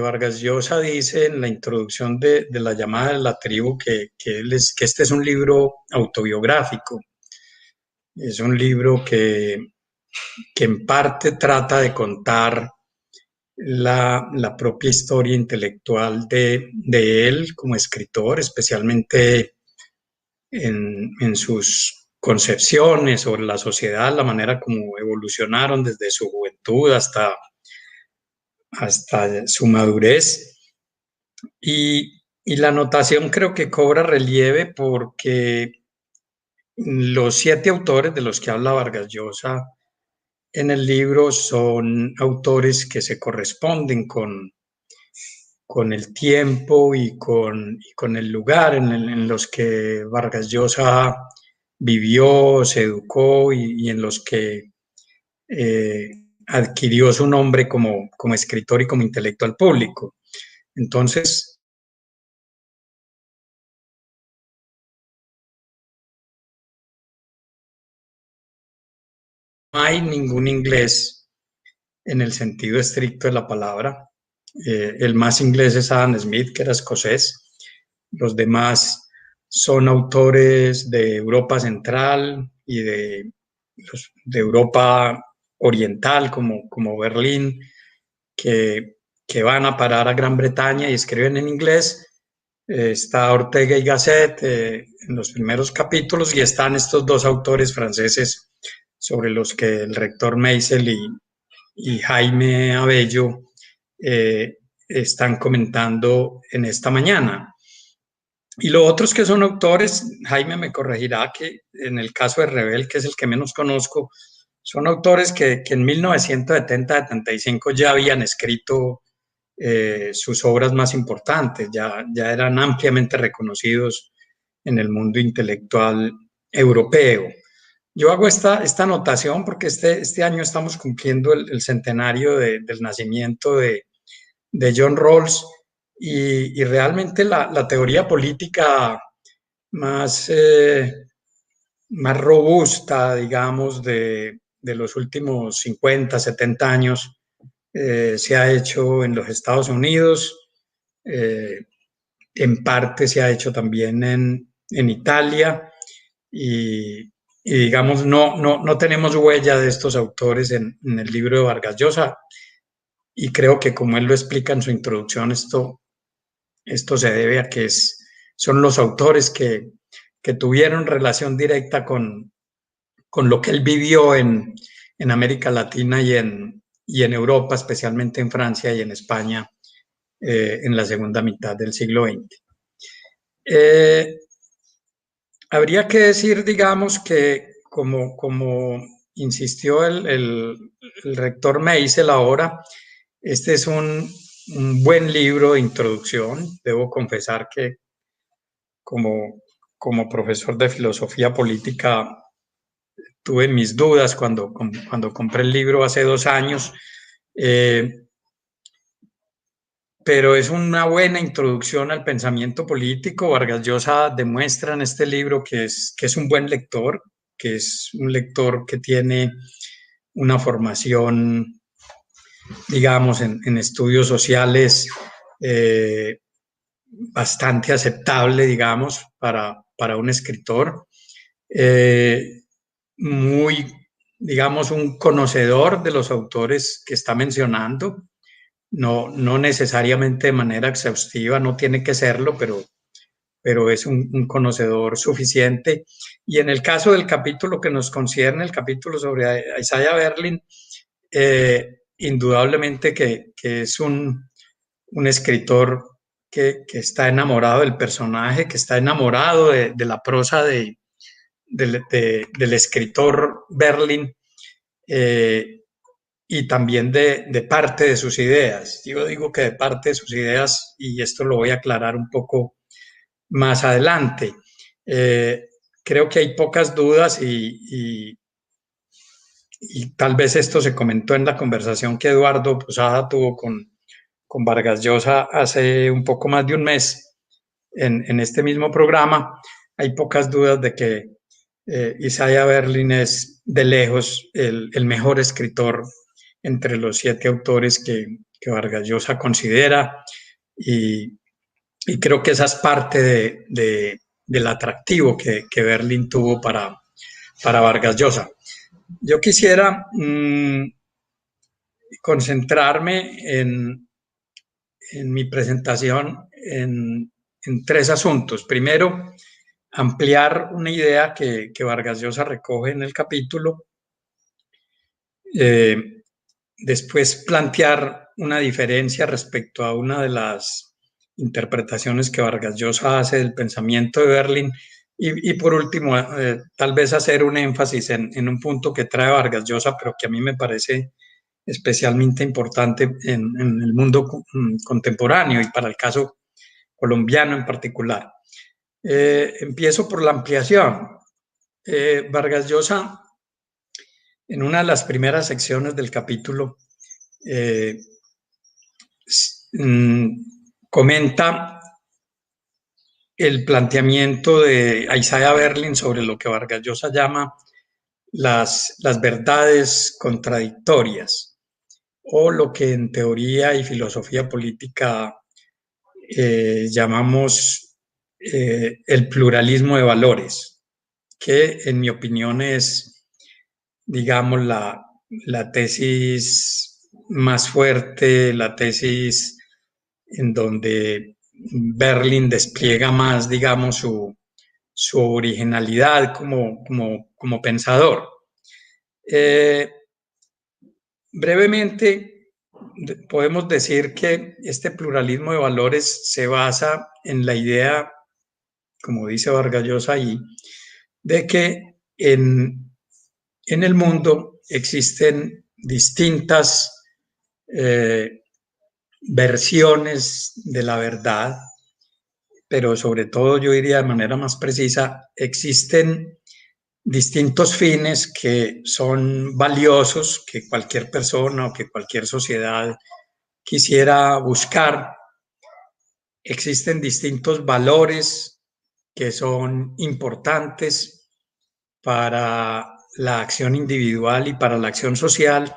Vargas Llosa dice en la introducción de La llamada de la tribu que este es un libro autobiográfico. Es un libro que en parte trata de contar la propia historia intelectual de él como escritor, especialmente en sus concepciones sobre la sociedad, la manera como evolucionaron desde su juventud hasta su madurez. Y la notación creo que cobra relieve porque los 7 autores de los que habla Vargas Llosa en el libro son autores que se corresponden con el tiempo y con el lugar en los que Vargas Llosa vivió, se educó y en los que adquirió su nombre como escritor y como intelectual público. Entonces, no hay ningún inglés en el sentido estricto de la palabra. El más inglés es Adam Smith, que era escocés. Los demás son autores de Europa Central y de Europa Oriental, como Berlín, que van a parar a Gran Bretaña y escriben en inglés. Está Ortega y Gasset en los primeros capítulos, y están estos 2 autores franceses sobre los que el rector Meisel y Jaime Abello están comentando en esta mañana. Y los otros que son autores, Jaime me corregirá que en el caso de Rebel, que es el que menos conozco, son autores que en 1970-75 ya habían escrito sus obras más importantes, ya eran ampliamente reconocidos en el mundo intelectual europeo. Yo hago esta anotación porque este año estamos cumpliendo el centenario del nacimiento de John Rawls, y realmente la teoría política más robusta, digamos, de los últimos 50, 70 años se ha hecho en los Estados Unidos, en parte se ha hecho también en Italia, y digamos, no tenemos huella de estos autores en el libro de Vargas Llosa. y creo que como él lo explica en su introducción, esto se debe a que son los autores que tuvieron relación directa con lo que él vivió en América Latina y en Europa, especialmente en Francia y en España, en la segunda mitad del siglo XX. Habría que decir, digamos, que como insistió el rector Meisel ahora, este es un buen libro de introducción. Debo confesar que como profesor de filosofía política tuve mis dudas cuando compré el libro hace 2 años, pero es una buena introducción al pensamiento político. Vargas Llosa demuestra en este libro que es un buen lector, que es un lector que tiene una formación, digamos, en estudios sociales bastante aceptable, digamos, para un escritor. Muy, digamos, un conocedor de los autores que está mencionando, no necesariamente de manera exhaustiva, no tiene que serlo, pero es un conocedor suficiente. Y en el caso del capítulo que nos concierne, el capítulo sobre Isaiah Berlin, indudablemente que es un escritor que está enamorado del personaje, que está enamorado de la prosa del escritor Berlin, y también de parte de sus ideas. Yo digo que de parte de sus ideas, y esto lo voy a aclarar un poco más adelante. Creo que hay pocas dudas y tal vez esto se comentó en la conversación que Eduardo Posada tuvo con Vargas Llosa hace un poco más de un mes en este mismo programa. Hay pocas dudas de que Isaiah Berlin es de lejos el mejor escritor entre los 7 autores que Vargas Llosa considera, y creo que esa es parte del atractivo que Berlin tuvo para Vargas Llosa. Yo quisiera concentrarme en mi presentación en 3 asuntos. Primero, ampliar una idea que Vargas Llosa recoge en el capítulo. Después, plantear una diferencia respecto a una de las interpretaciones que Vargas Llosa hace del pensamiento de Berlin. Y por último, tal vez hacer un énfasis en un punto que trae Vargas Llosa, pero que a mí me parece especialmente importante en el mundo contemporáneo y para el caso colombiano en particular. Empiezo por la ampliación. Vargas Llosa, en una de las primeras secciones del capítulo, comenta el planteamiento de Isaiah Berlin sobre lo que Vargas Llosa llama las verdades contradictorias, o lo que en teoría y filosofía política llamamos el pluralismo de valores, que en mi opinión es, digamos, la tesis más fuerte, la tesis en donde Berlin despliega más, digamos, su originalidad como pensador. Brevemente, podemos decir que este pluralismo de valores se basa en la idea, como dice Vargas Llosa ahí, de que en el mundo existen distintas versiones de la verdad, pero sobre todo, yo diría de manera más precisa, existen distintos fines que son valiosos, que cualquier persona o que cualquier sociedad quisiera buscar. Existen distintos valores que son importantes para la acción individual y para la acción social,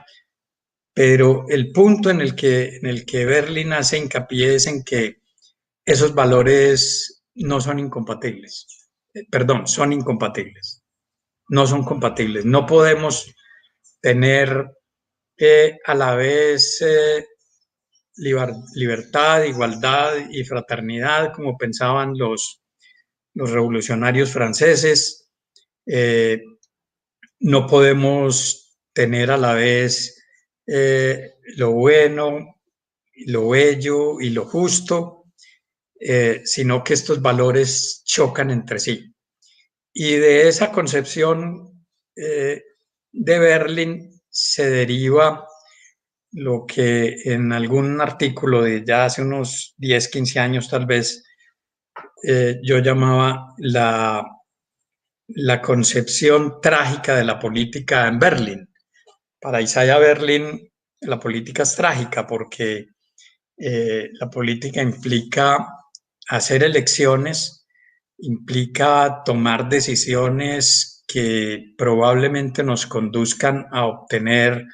pero el punto en el que Berlin hace hincapié es en que esos valores no son incompatibles. Son incompatibles. No son compatibles. No podemos tener a la vez libertad, igualdad y fraternidad, como pensaban los revolucionarios franceses. No podemos tener a la vez lo bueno, lo bello y lo justo, sino que estos valores chocan entre sí. Y de esa concepción de Berlin se deriva lo que en algún artículo de ya hace unos 10, 15 años tal vez, yo llamaba la concepción trágica de la política en Berlín. Para Isaiah Berlin, la política es trágica porque la política implica hacer elecciones, implica tomar decisiones que probablemente nos conduzcan a obtener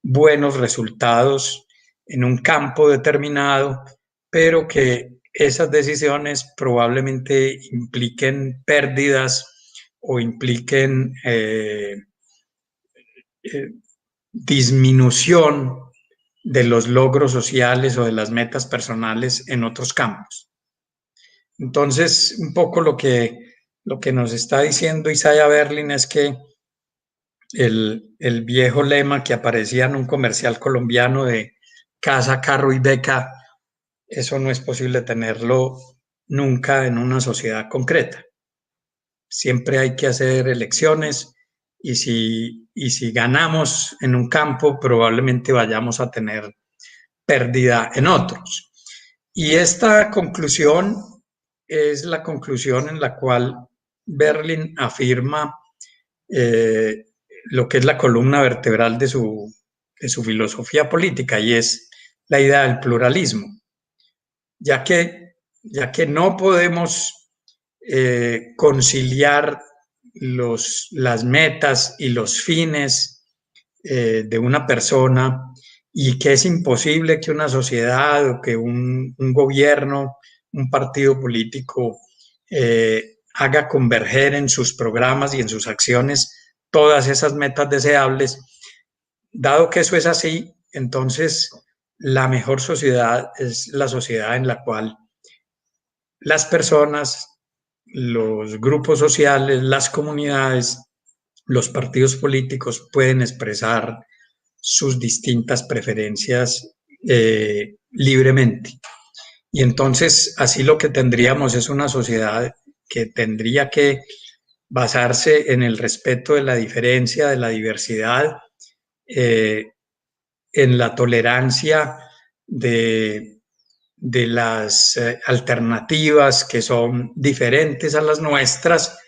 buenos resultados en un campo determinado, pero que esas decisiones probablemente impliquen pérdidas o impliquen disminución de los logros sociales o de las metas personales en otros campos. Entonces, un poco lo que nos está diciendo Isaiah Berlin es que el viejo lema que aparecía en un comercial colombiano de casa, carro y beca, eso no es posible tenerlo nunca en una sociedad concreta. Siempre hay que hacer elecciones y si ganamos en un campo, probablemente vayamos a tener pérdida en otros. Y esta conclusión es la conclusión en la cual Berlin afirma lo que es la columna vertebral de su filosofía política, y es la idea del pluralismo, ya que no podemos conciliar las metas y los fines de una persona, y que es imposible que una sociedad o que un gobierno, un partido político haga converger en sus programas y en sus acciones todas esas metas deseables. Dado que eso es así, entonces la mejor sociedad es la sociedad en la cual las personas, los grupos sociales, las comunidades, los partidos políticos pueden expresar sus distintas preferencias libremente. Y entonces así lo que tendríamos es una sociedad que tendría que basarse en el respeto de la diferencia, de la diversidad, en la tolerancia de las alternativas que son diferentes a las nuestras,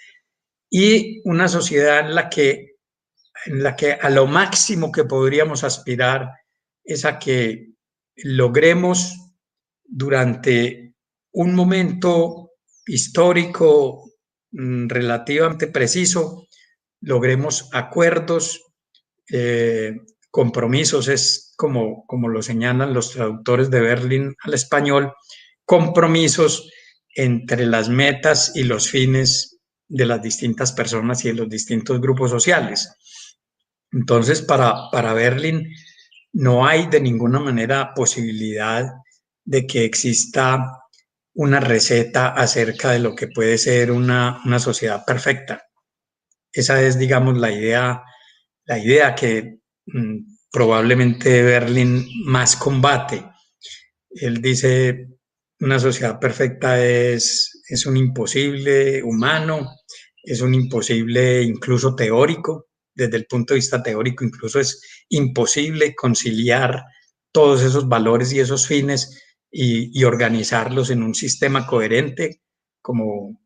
y una sociedad en la que a lo máximo que podríamos aspirar es a que logremos durante un momento histórico relativamente preciso, logremos acuerdos, compromisos, es como lo señalan los traductores de Berlin al español, compromisos entre las metas y los fines de las distintas personas y de los distintos grupos sociales. Entonces, para Berlin no hay de ninguna manera posibilidad de que exista una receta acerca de lo que puede ser una sociedad perfecta. Esa es, digamos, la idea que probablemente Berlin más combate. Él dice, una sociedad perfecta es un imposible humano, es un imposible incluso teórico. Desde el punto de vista teórico, incluso es imposible conciliar todos esos valores y esos fines y organizarlos en un sistema coherente, como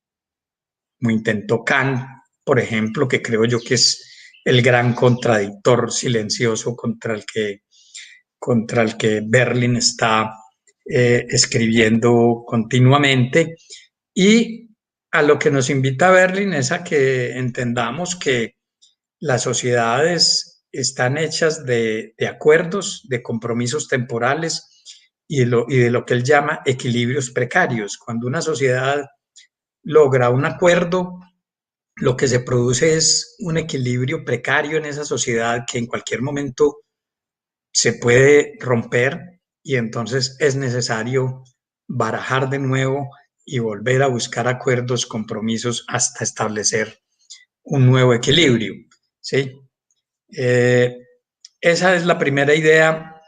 intentó Kant, por ejemplo, que creo yo que es el gran contradictor silencioso contra el que Berlin está escribiendo continuamente. Y a lo que nos invita Berlin es a que entendamos que las sociedades están hechas de acuerdos, de compromisos temporales y de lo que él llama equilibrios precarios. Cuando una sociedad logra un acuerdo, lo que se produce es un equilibrio precario en esa sociedad que en cualquier momento se puede romper, y entonces es necesario barajar de nuevo y volver a buscar acuerdos, compromisos hasta establecer un nuevo equilibrio, ¿sí? Esa es la primera idea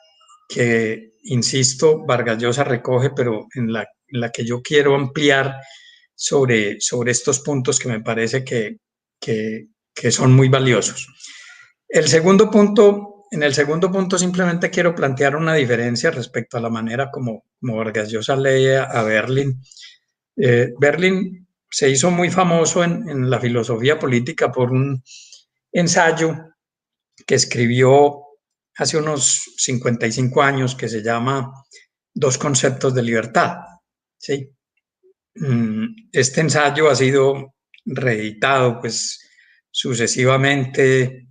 que, insisto, Vargas Llosa recoge, pero en la que yo quiero ampliar sobre estos puntos que me parece que son muy valiosos. En el segundo punto simplemente quiero plantear una diferencia respecto a la manera como Vargas Llosa lee a Berlin. Berlin se hizo muy famoso en la filosofía política por un ensayo que escribió hace unos 55 años que se llama Dos conceptos de libertad, ¿sí? Este ensayo ha sido reeditado pues sucesivamente,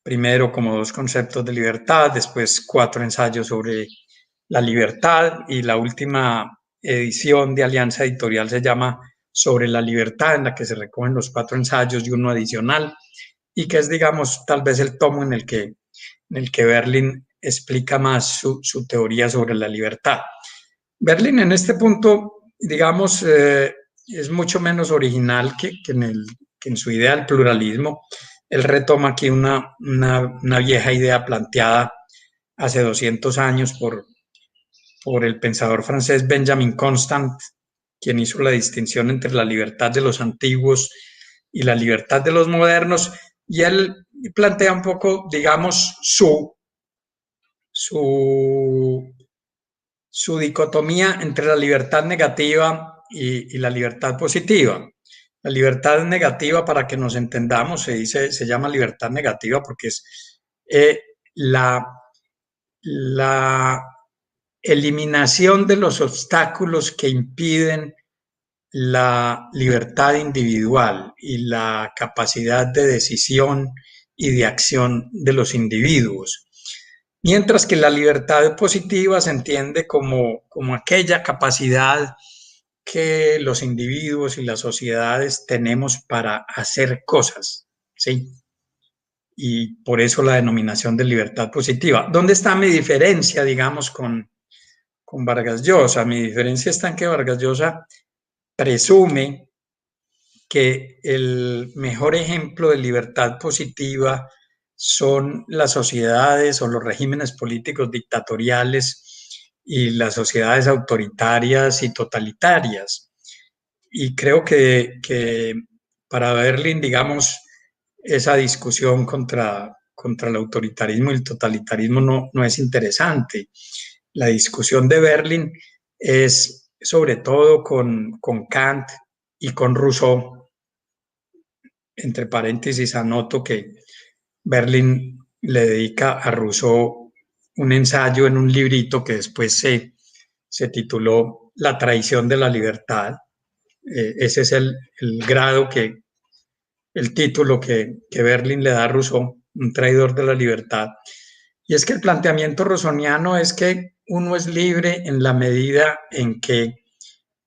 primero como Dos conceptos de libertad, después 4 ensayos sobre la libertad, y la última edición de Alianza Editorial se llama Sobre la libertad, en la que se recogen los 4 ensayos y uno adicional, y que es, digamos, tal vez el tomo en el que Berlin explica más su teoría sobre la libertad. Berlin en este punto, digamos, es mucho menos original que en su idea del pluralismo. Él retoma aquí una vieja idea planteada hace 200 años por el pensador francés Benjamin Constant, quien hizo la distinción entre la libertad de los antiguos y la libertad de los modernos, y él plantea un poco, digamos, su dicotomía entre la libertad negativa y la libertad positiva. La libertad negativa, para que nos entendamos, se llama libertad negativa porque es la eliminación de los obstáculos que impiden la libertad individual y la capacidad de decisión y de acción de los individuos. Mientras que la libertad positiva se entiende como aquella capacidad que los individuos y las sociedades tenemos para hacer cosas, ¿sí? Y por eso la denominación de libertad positiva. ¿Dónde está mi diferencia, digamos, con Vargas Llosa? Mi diferencia está en que Vargas Llosa presume que el mejor ejemplo de libertad positiva son las sociedades o los regímenes políticos dictatoriales y las sociedades autoritarias y totalitarias. Y creo que para Berlin, digamos, esa discusión contra el autoritarismo y el totalitarismo no es interesante. La discusión de Berlin es sobre todo con Kant y con Rousseau. Entre paréntesis anoto que Berlin le dedica a Rousseau un ensayo en un librito que después se tituló La traición de la libertad. Ese es el grado el título que Berlin le da a Rousseau, un traidor de la libertad. Y es que el planteamiento rousseauiano es que uno es libre en la medida en que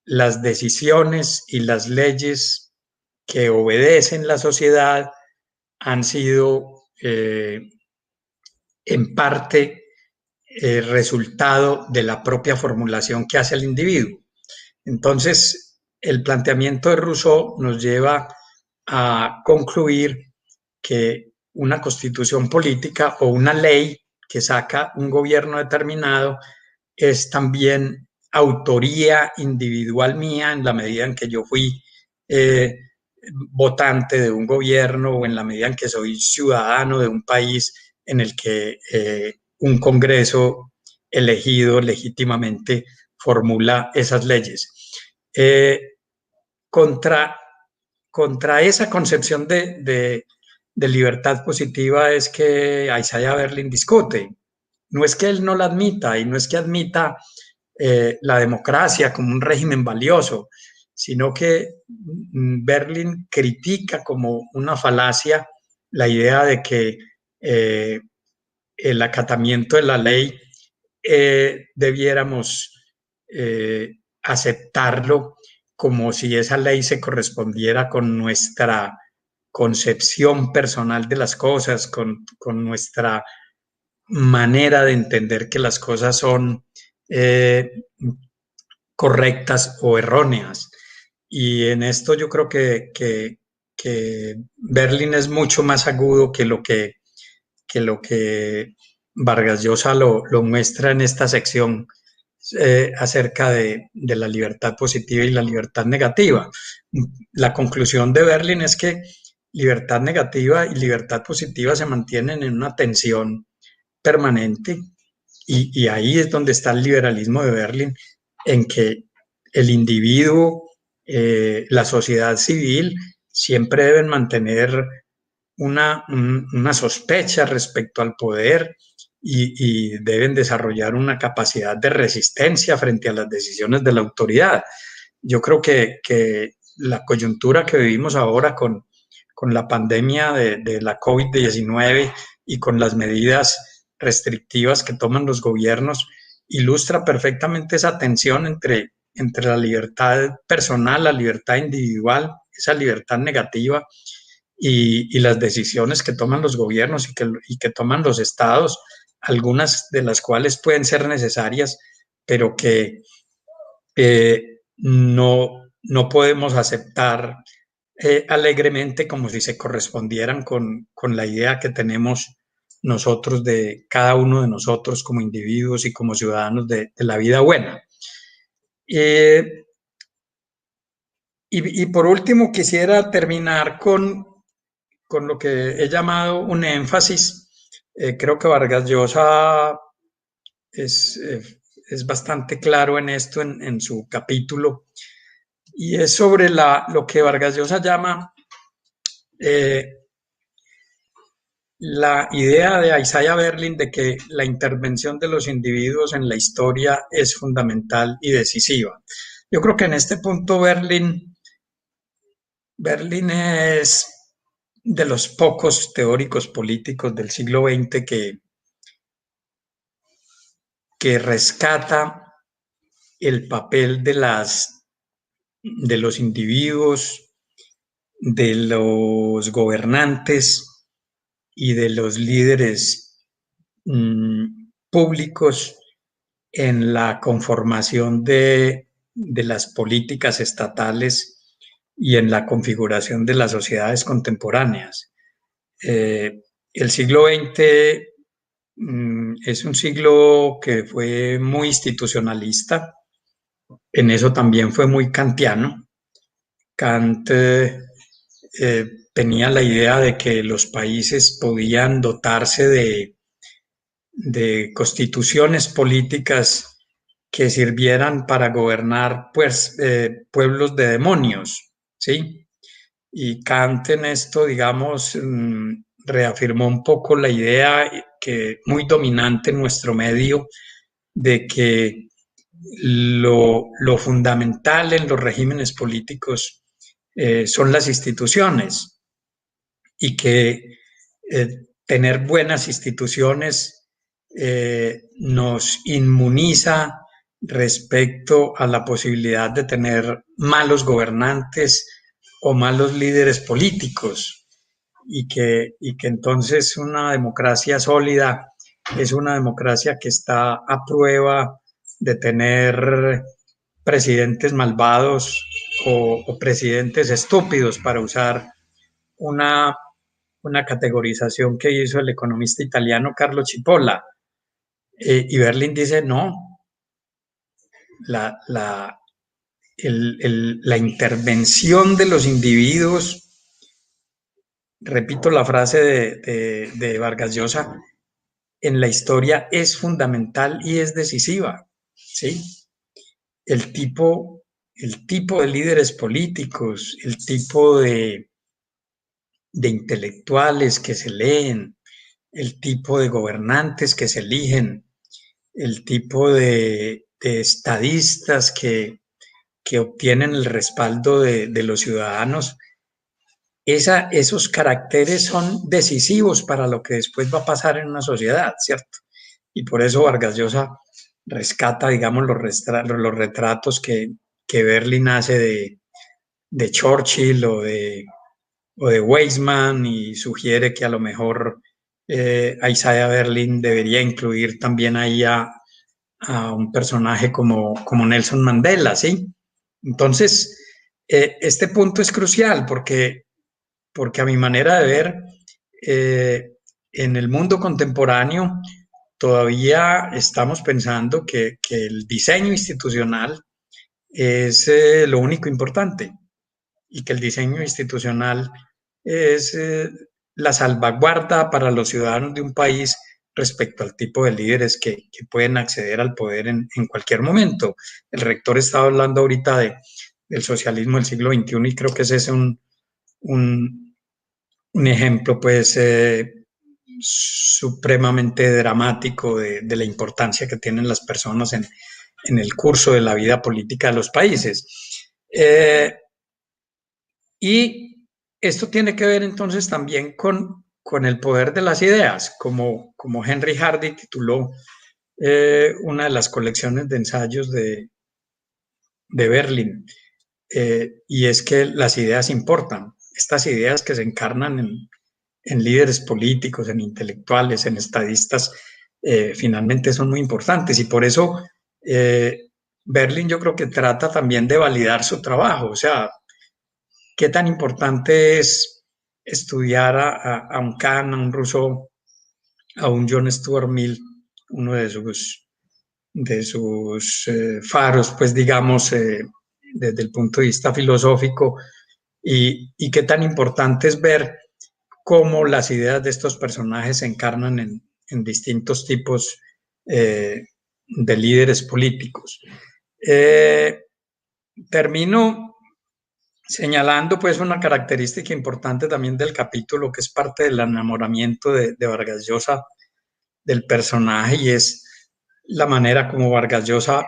las decisiones y las leyes que obedecen la sociedad han sido en parte resultado de la propia formulación que hace el individuo. Entonces, el planteamiento de Rousseau nos lleva a concluir que una constitución política o una ley que saca un gobierno determinado es también autoría individual mía en la medida en que yo fui votante de un gobierno o en la medida en que soy ciudadano de un país en el que un Congreso elegido legítimamente formula esas leyes. Contra esa concepción de libertad positiva es que Isaiah Berlin discute. No es que él no la admita y no es que admita la democracia como un régimen valioso, sino que Berlin critica como una falacia la idea de que el acatamiento de la ley debiéramos aceptarlo como si esa ley se correspondiera con nuestra concepción personal de las cosas, con nuestra manera de entender que las cosas son correctas o erróneas. Y en esto yo creo que Berlín es mucho más agudo que lo que Vargas Llosa lo muestra en esta sección acerca de la libertad positiva y la libertad negativa. La conclusión de Berlín es que libertad negativa y libertad positiva se mantienen en una tensión permanente y ahí es donde está el liberalismo de Berlín, en que el individuo, la sociedad civil siempre deben mantener una sospecha respecto al poder y deben desarrollar una capacidad de resistencia frente a las decisiones de la autoridad. Yo creo que la coyuntura que vivimos ahora con la pandemia de la COVID-19 y con las medidas restrictivas que toman los gobiernos ilustra perfectamente esa tensión entre la libertad personal, la libertad individual, esa libertad negativa y las decisiones que toman los gobiernos y que toman los estados, algunas de las cuales pueden ser necesarias, pero que no podemos aceptar alegremente como si se correspondieran con la idea que tenemos nosotros de cada uno de nosotros como individuos y como ciudadanos de la vida buena. Y por último quisiera terminar con lo que he llamado un énfasis. Creo que Vargas Llosa es bastante claro en esto en su capítulo, y es sobre lo que Vargas Llosa llama la idea de Isaiah Berlin de que la intervención de los individuos en la historia es fundamental y decisiva. Yo creo que en este punto Berlin es de los pocos teóricos políticos del siglo XX que rescata el papel de los individuos, de los gobernantes y de los líderes públicos en la conformación de las políticas estatales y en la configuración de las sociedades contemporáneas. El siglo XX es un siglo que fue muy institucionalista, en eso también fue muy kantiano. Kant tenía la idea de que los países podían dotarse de constituciones políticas que sirvieran para gobernar pues, pueblos de demonios, ¿sí? Y Kant en esto, digamos, reafirmó un poco la idea que muy dominante en nuestro medio de que lo fundamental en los regímenes políticos son las instituciones y que tener buenas instituciones nos inmuniza respecto a la posibilidad de tener malos gobernantes o malos líderes políticos y que entonces una democracia sólida es una democracia que está a prueba de tener presidentes malvados o presidentes estúpidos, para usar una categorización que hizo el economista italiano Carlo Cipolla. Y Berlin dice, no, la intervención de los individuos, repito la frase de Vargas Llosa, en la historia es fundamental y es decisiva, ¿sí? El tipo de líderes políticos, el tipo de intelectuales que se leen, el tipo de gobernantes que se eligen, el tipo de estadistas que obtienen el respaldo de los ciudadanos, esos caracteres son decisivos para lo que después va a pasar en una sociedad, ¿cierto? Y por eso Vargas Llosa rescata, digamos, los retratos que Berlin hace de Churchill o de Weizmann, y sugiere que a lo mejor a Isaiah Berlin, debería incluir también ahí a un personaje como Nelson Mandela, ¿sí? Entonces, este punto es crucial porque a mi manera de ver, en el mundo contemporáneo todavía estamos pensando que el diseño institucional es lo único importante y que el diseño institucional es la salvaguarda para los ciudadanos de un país respecto al tipo de líderes que pueden acceder al poder en cualquier momento. El rector estaba hablando ahorita del socialismo del siglo XXI y creo que ese es un ejemplo pues supremamente dramático de la importancia que tienen las personas en el curso de la vida política de los países. Y esto tiene que ver entonces también con el poder de las ideas, como Henry Hardy tituló una de las colecciones de ensayos de Berlin, y es que las ideas importan, estas ideas que se encarnan en líderes políticos, en intelectuales, en estadistas, finalmente son muy importantes y por eso Berlin yo creo que trata también de validar su trabajo, o sea, qué tan importante es estudiar a un Kant, a un Rousseau, a un John Stuart Mill, uno de sus faros, pues digamos, desde el punto de vista filosófico, y qué tan importante es ver cómo las ideas de estos personajes se encarnan en distintos tipos de líderes políticos. Termino señalando pues una característica importante también del capítulo que es parte del enamoramiento de Vargas Llosa del personaje y es la manera como Vargas Llosa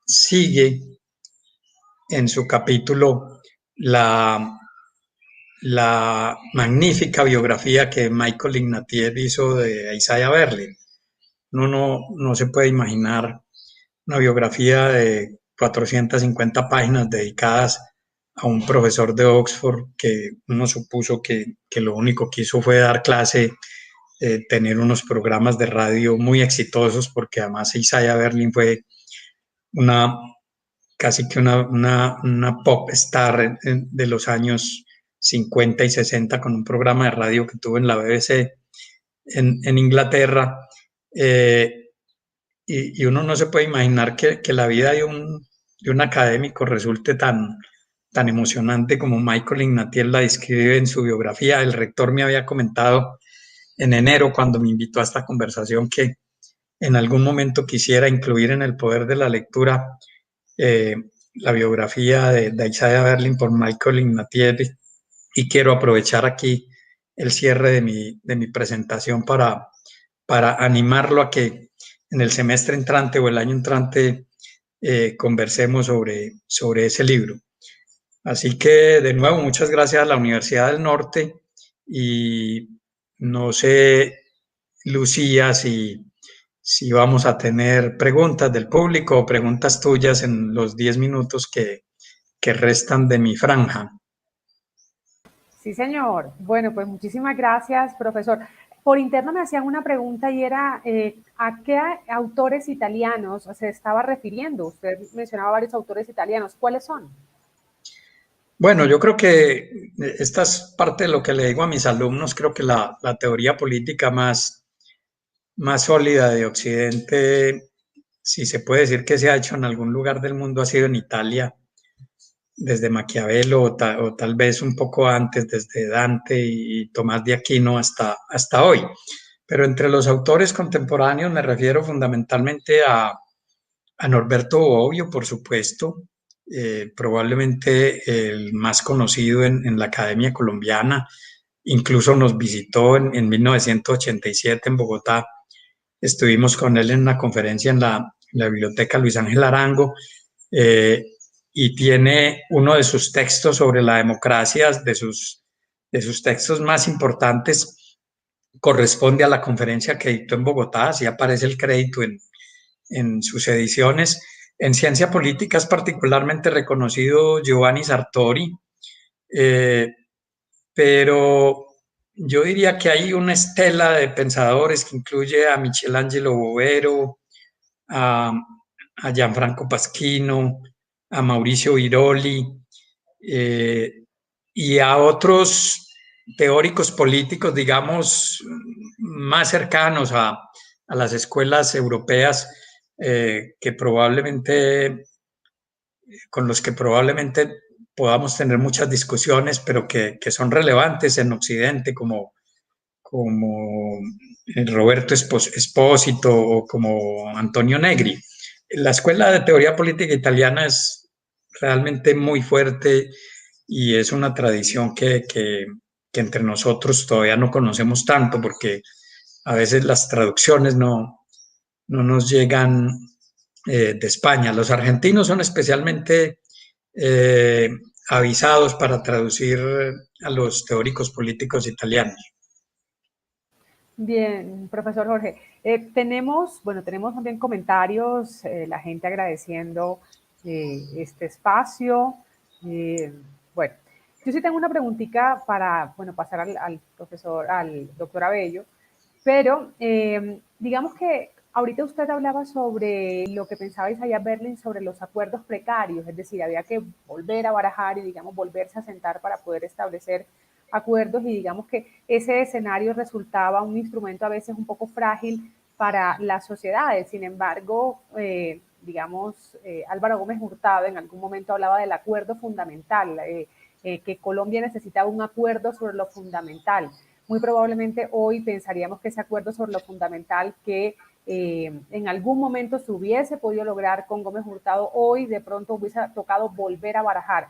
sigue en su capítulo la magnífica biografía que Michael Ignatieff hizo de Isaiah Berlin. Uno no se puede imaginar una biografía de 450 páginas dedicadas a un profesor de Oxford que uno supuso que lo único que hizo fue dar clase, tener unos programas de radio muy exitosos, porque además Isaiah Berlin fue casi que una pop star de los años 50 y 60 con un programa de radio que tuvo en la BBC en Inglaterra. Y uno no se puede imaginar que la vida de un académico resulte tan emocionante como Michael Ignatieff la describe en su biografía. El rector me había comentado en enero, cuando me invitó a esta conversación, que en algún momento quisiera incluir en el poder de la lectura la biografía de Isaiah Berlin por Michael Ignatieff, y quiero aprovechar aquí el cierre de mi presentación para animarlo a que en el semestre entrante o el año entrante conversemos sobre ese libro. Así que, de nuevo, muchas gracias a la Universidad del Norte y no sé, Lucía, si vamos a tener preguntas del público o preguntas tuyas en los 10 minutos que restan de mi franja. Sí, señor. Bueno, pues muchísimas gracias, profesor. Por interno me hacían una pregunta y era ¿a qué autores italianos se estaba refiriendo? Usted mencionaba varios autores italianos. ¿Cuáles son? Bueno, yo creo que esta es parte de lo que le digo a mis alumnos. Creo que la teoría política más sólida de Occidente, si se puede decir que se ha hecho en algún lugar del mundo, ha sido en Italia, desde Maquiavelo o tal vez un poco antes, desde Dante y Tomás de Aquino hasta hoy. Pero entre los autores contemporáneos me refiero fundamentalmente a Norberto Bobbio, por supuesto, probablemente el más conocido en la Academia Colombiana. Incluso nos visitó en 1987 en Bogotá. Estuvimos con él en una conferencia en la Biblioteca Luis Ángel Arango, y tiene uno de sus textos sobre la democracia, de sus textos más importantes, corresponde a la conferencia que dictó en Bogotá. Así aparece el crédito en sus ediciones. En ciencia política es particularmente reconocido Giovanni Sartori, pero yo diría que hay una estela de pensadores que incluye a Michelangelo Bovero, a, a Gianfranco Pasquino, a Mauricio Viroli, eh, y a otros teóricos políticos, digamos, más cercanos a las escuelas europeas, que probablemente, con los que probablemente podamos tener muchas discusiones, pero que son relevantes en Occidente, como Roberto Espósito o como Antonio Negri. La escuela de teoría política italiana es realmente muy fuerte y es una tradición que entre nosotros todavía no conocemos tanto porque a veces las traducciones no nos llegan de España. Los argentinos son especialmente eh, avisados para traducir a los teóricos políticos italianos. Bien, profesor Jorge. Tenemos también comentarios, la gente agradeciendo este espacio. Eh, bueno, yo sí tengo una preguntita para, pasar al profesor, al doctor Abello, pero digamos que ahorita usted hablaba sobre lo que pensaba Isaiah Berlin sobre los acuerdos precarios, es decir, había que volver a barajar y, digamos, volverse a sentar para poder establecer acuerdos, y digamos que ese escenario resultaba un instrumento a veces un poco frágil para las sociedades. Sin embargo, Álvaro Gómez Hurtado en algún momento hablaba del acuerdo fundamental, que Colombia necesitaba un acuerdo sobre lo fundamental. Muy probablemente hoy pensaríamos que ese acuerdo sobre lo fundamental que en algún momento se hubiese podido lograr con Gómez Hurtado, hoy de pronto hubiese tocado volver a barajar.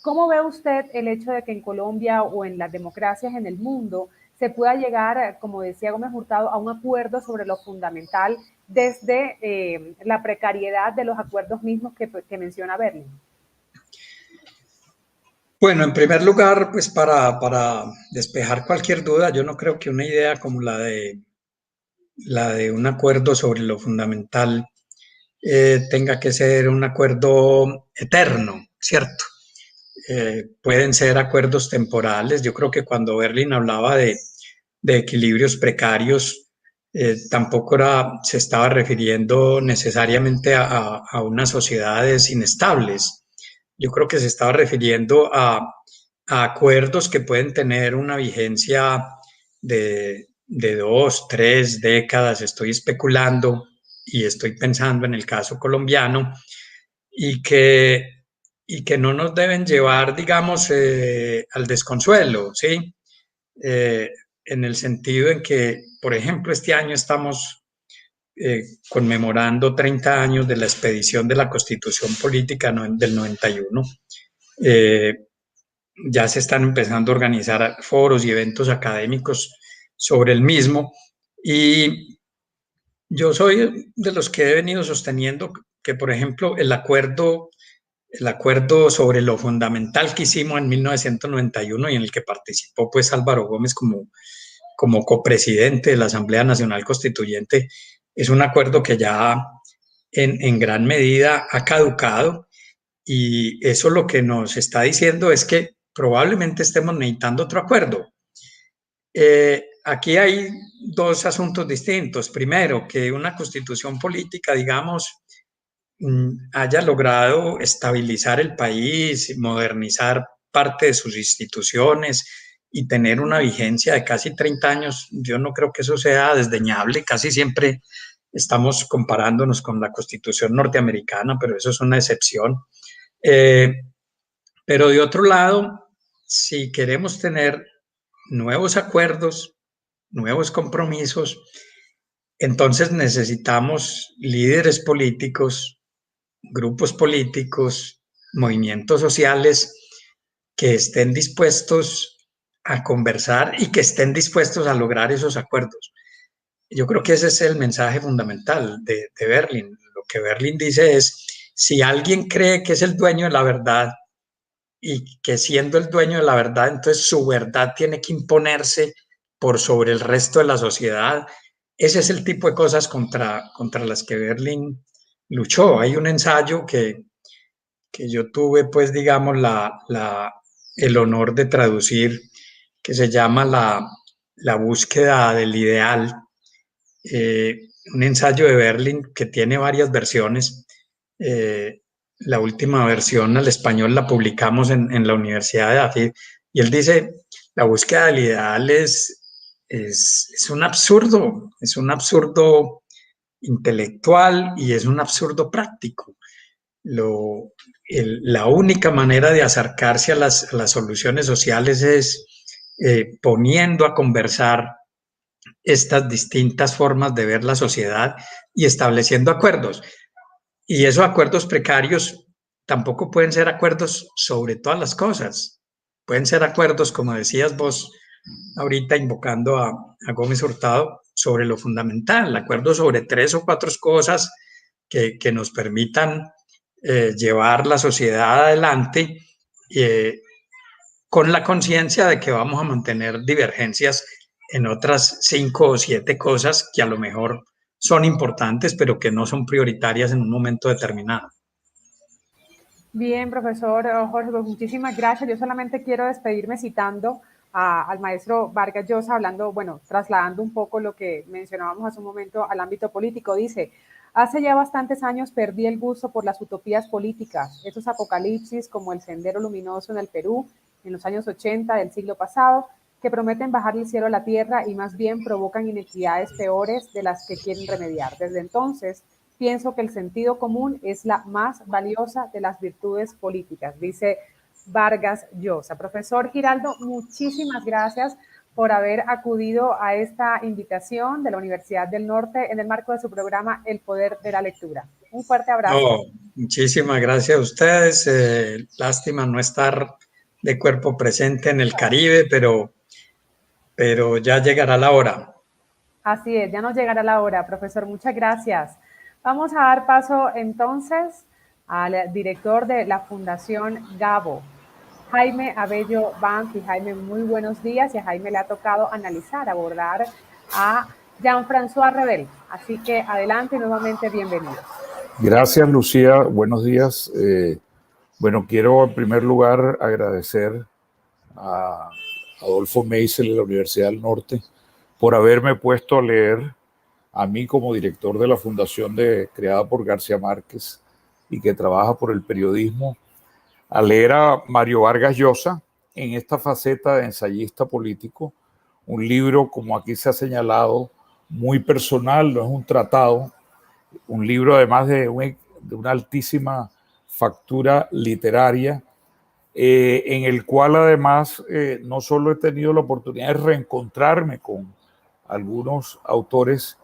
¿Cómo ve usted el hecho de que en Colombia o en las democracias en el mundo se pueda llegar, como decía Gómez Hurtado, a un acuerdo sobre lo fundamental desde la precariedad de los acuerdos mismos que menciona Berlin? Bueno, en primer lugar, pues para despejar cualquier duda, yo no creo que una idea como la de un acuerdo sobre lo fundamental tenga que ser un acuerdo eterno, ¿cierto? Pueden ser acuerdos temporales. Yo creo que cuando Berlin hablaba de equilibrios precarios, tampoco se estaba refiriendo necesariamente a unas sociedades inestables. Yo creo que se estaba refiriendo a acuerdos que pueden tener una vigencia de 2, 3 décadas. Estoy especulando y estoy pensando en el caso colombiano, y que no nos deben llevar, digamos, al desconsuelo, ¿sí? Eh, en el sentido en que, por ejemplo, este año estamos conmemorando 30 años de la expedición de la Constitución Política del 91. Ya se están empezando a organizar foros y eventos académicos sobre el mismo, y yo soy de los que he venido sosteniendo que, por ejemplo, el acuerdo sobre lo fundamental que hicimos en 1991 y en el que participó pues Álvaro Gómez como copresidente de la Asamblea Nacional Constituyente, es un acuerdo que ya en gran medida ha caducado, y eso lo que nos está diciendo es que probablemente estemos necesitando otro acuerdo. Aquí hay dos asuntos distintos. Primero, que una constitución política, digamos, haya logrado estabilizar el país, modernizar parte de sus instituciones y tener una vigencia de casi 30 años, yo no creo que eso sea desdeñable. Casi siempre estamos comparándonos con la Constitución norteamericana, pero eso es una excepción. Pero de otro lado, si queremos tener nuevos acuerdos, nuevos compromisos, entonces necesitamos líderes políticos, grupos políticos, movimientos sociales que estén dispuestos a conversar y que estén dispuestos a lograr esos acuerdos. Yo creo que ese es el mensaje fundamental de Berlin. Lo que Berlin dice es, si alguien cree que es el dueño de la verdad y que siendo el dueño de la verdad, entonces su verdad tiene que imponerse por sobre el resto de la sociedad, ese es el tipo de cosas contra las que Berlin luchó. Hay un ensayo que yo tuve, pues, digamos, el honor de traducir, que se llama La búsqueda del ideal, un ensayo de Berlin que tiene varias versiones. La última versión al español la publicamos en la Universidad de Afid, y él dice, la búsqueda del ideal es un absurdo intelectual y es un absurdo práctico. La única manera de acercarse a las soluciones sociales es poniendo a conversar estas distintas formas de ver la sociedad y estableciendo acuerdos. Y esos acuerdos precarios tampoco pueden ser acuerdos sobre todas las cosas. Pueden ser acuerdos, como decías vos ahorita invocando a Gómez Hurtado, sobre lo fundamental, acuerdos sobre 3 o 4 cosas que nos permitan llevar la sociedad adelante con la conciencia de que vamos a mantener divergencias en otras 5 o 7 cosas que a lo mejor son importantes, pero que no son prioritarias en un momento determinado. Bien, profesor Jorge, pues muchísimas gracias. Yo solamente quiero despedirme citando al maestro Vargas Llosa, hablando, bueno, trasladando un poco lo que mencionábamos hace un momento al ámbito político. Dice, hace ya bastantes años perdí el gusto por las utopías políticas, esos apocalipsis como el Sendero Luminoso en el Perú, en los años 80 del siglo pasado, que prometen bajar el cielo a la tierra y más bien provocan inequidades peores de las que quieren remediar. Desde entonces, pienso que el sentido común es la más valiosa de las virtudes políticas, dice Vargas Llosa. Profesor Giraldo, muchísimas gracias por haber acudido a esta invitación de la Universidad del Norte en el marco de su programa El Poder de la Lectura. Un fuerte abrazo. Muchísimas gracias a ustedes. Lástima no estar de cuerpo presente en el Caribe, pero ya llegará la hora. Así es, ya nos llegará la hora, profesor. Muchas gracias. Vamos a dar paso entonces al director de la Fundación Gabo, Jaime Abello Banff. Y Jaime, muy buenos días. Y a Jaime le ha tocado analizar, abordar a Jean-François Revel. Así que adelante, nuevamente bienvenido. Gracias, Lucía. Buenos días. Bueno, quiero en primer lugar agradecer a Adolfo Meisel de la Universidad del Norte por haberme puesto a leer a mí como director de la fundación creada por García Márquez y que trabaja por el periodismo, a leer a Mario Vargas Llosa en esta faceta de ensayista político, un libro, como aquí se ha señalado, muy personal, no es un tratado, un libro además de una altísima factura literaria, en el cual además no solo he tenido la oportunidad de reencontrarme con algunos autores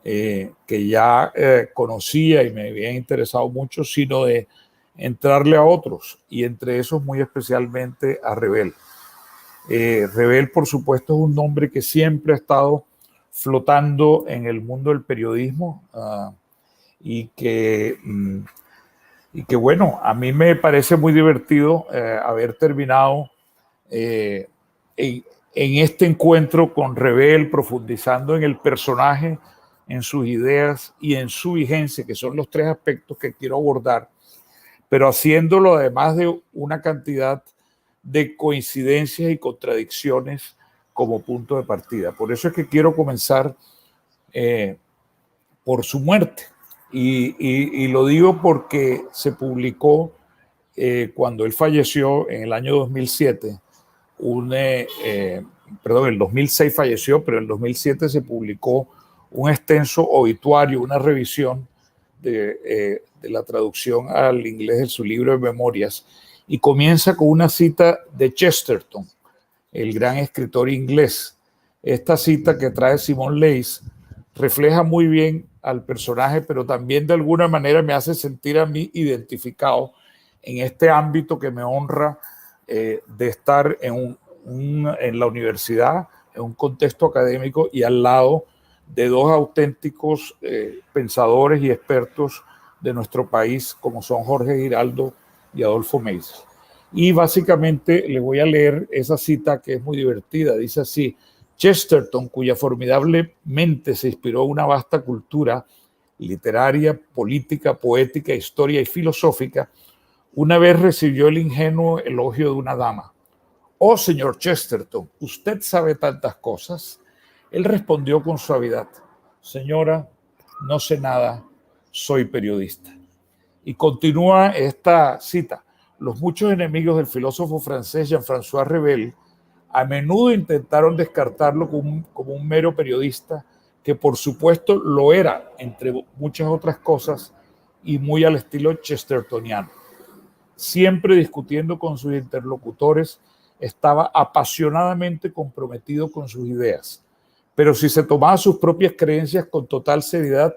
que ya conocía y me habían interesado mucho, sino de entrarle a otros, y entre esos muy especialmente a Revel. Revel, por supuesto, es un nombre que siempre ha estado flotando en el mundo del periodismo y que bueno, a mí me parece muy divertido haber terminado en este encuentro con Revel, profundizando en el personaje, en sus ideas y en su vigencia, que son los 3 aspectos que quiero abordar, pero haciéndolo además de una cantidad de coincidencias y contradicciones como punto de partida. Por eso es que quiero comenzar por su muerte. Y lo digo porque se publicó cuando él falleció en el año 2007, perdón, el 2006 falleció, pero en el 2007 se publicó un extenso obituario, una revisión de la traducción al inglés de su libro de memorias, y comienza con una cita de Chesterton, el gran escritor inglés. Esta cita que trae Simon Leys refleja muy bien al personaje, pero también de alguna manera me hace sentir a mí identificado en este ámbito que me honra de estar en la universidad, en un contexto académico y al lado de 2 auténticos pensadores y expertos de nuestro país, como son Jorge Giraldo y Adolfo Meisel. Y básicamente le voy a leer esa cita que es muy divertida. Dice así: Chesterton, cuya formidable mente se inspiró en una vasta cultura literaria, política, poética, historia y filosófica, una vez recibió el ingenuo elogio de una dama. Oh, señor Chesterton, ¿usted sabe tantas cosas? Él respondió con suavidad: señora, no sé nada, soy periodista. Y continúa esta cita: los muchos enemigos del filósofo francés Jean-François Revel a menudo intentaron descartarlo como un mero periodista, que por supuesto lo era, entre muchas otras cosas, y muy al estilo chestertoniano. Siempre discutiendo con sus interlocutores, estaba apasionadamente comprometido con sus ideas, pero si se tomaba sus propias creencias con total seriedad,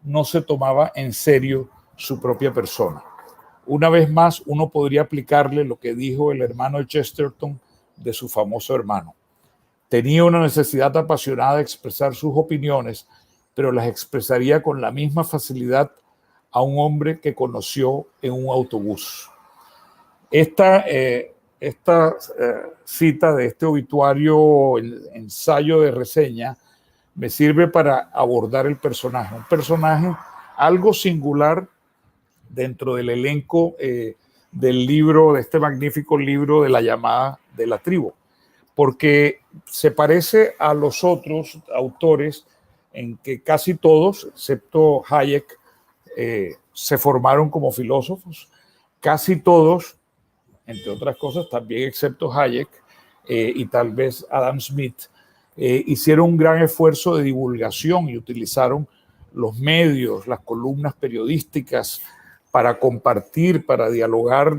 no se tomaba en serio su propia persona. Una vez más, uno podría aplicarle lo que dijo el hermano de Chesterton de su famoso hermano. Tenía una necesidad apasionada de expresar sus opiniones, pero las expresaría con la misma facilidad a un hombre que conoció en un autobús. Esta cita de este obituario, el ensayo de reseña, me sirve para abordar el personaje. Un personaje algo singular dentro del elenco del libro, de este magnífico libro de La llamada de la tribu, porque se parece a los otros autores en que casi todos, excepto Hayek, se formaron como filósofos. Casi todos, entre otras cosas, también excepto Hayek y tal vez Adam Smith, hicieron un gran esfuerzo de divulgación y utilizaron los medios, las columnas periodísticas para compartir, para dialogar.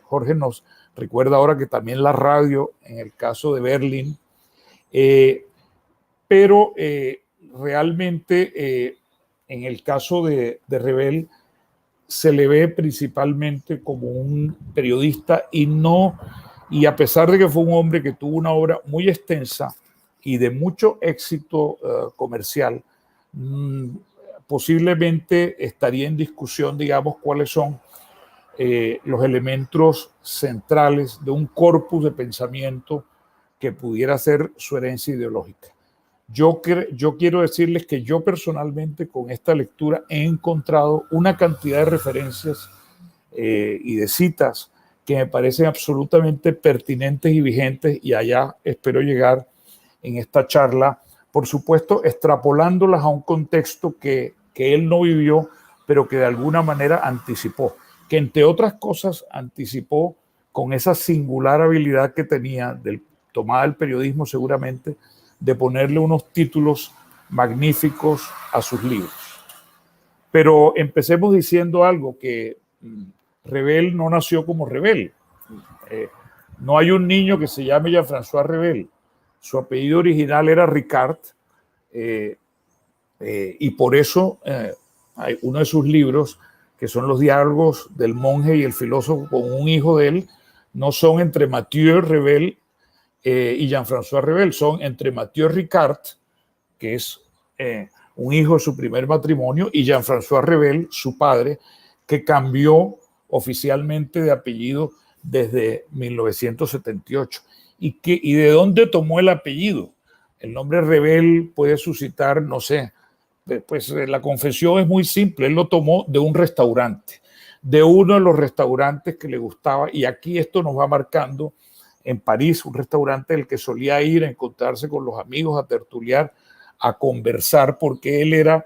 Jorge nos recuerda ahora que también la radio, en el caso de Berlín, pero realmente en el caso de Revel se le ve principalmente como un periodista y a pesar de que fue un hombre que tuvo una obra muy extensa y de mucho éxito comercial, posiblemente estaría en discusión, digamos, cuáles son los elementos centrales de un corpus de pensamiento que pudiera ser su herencia ideológica. Yo quiero decirles que yo personalmente con esta lectura he encontrado una cantidad de referencias y de citas que me parecen absolutamente pertinentes y vigentes, y allá espero llegar en esta charla, por supuesto extrapolándolas a un contexto que él no vivió, pero que de alguna manera anticipó, que entre otras cosas anticipó con esa singular habilidad que tenía, tomada del periodismo seguramente, de ponerle unos títulos magníficos a sus libros. Pero empecemos diciendo algo, que Revel no nació como Revel. No hay un niño que se llame Jean-François Revel. Su apellido original era Ricard, y por eso hay uno de sus libros, que son los diálogos del monje y el filósofo con un hijo de él, no son entre Mathieu Revel y Jean-François Revel, son entre Mathieu Ricard, que es un hijo de su primer matrimonio, y Jean-François Revel, su padre, que cambió oficialmente de apellido desde 1978. ¿Y de dónde tomó el apellido? El nombre Revel puede suscitar, no sé, pues la confesión es muy simple. Él lo tomó de un restaurante, de uno de los restaurantes que le gustaba, y aquí esto nos va marcando. En París, un restaurante del que solía ir a encontrarse con los amigos, a tertuliar, a conversar, porque él era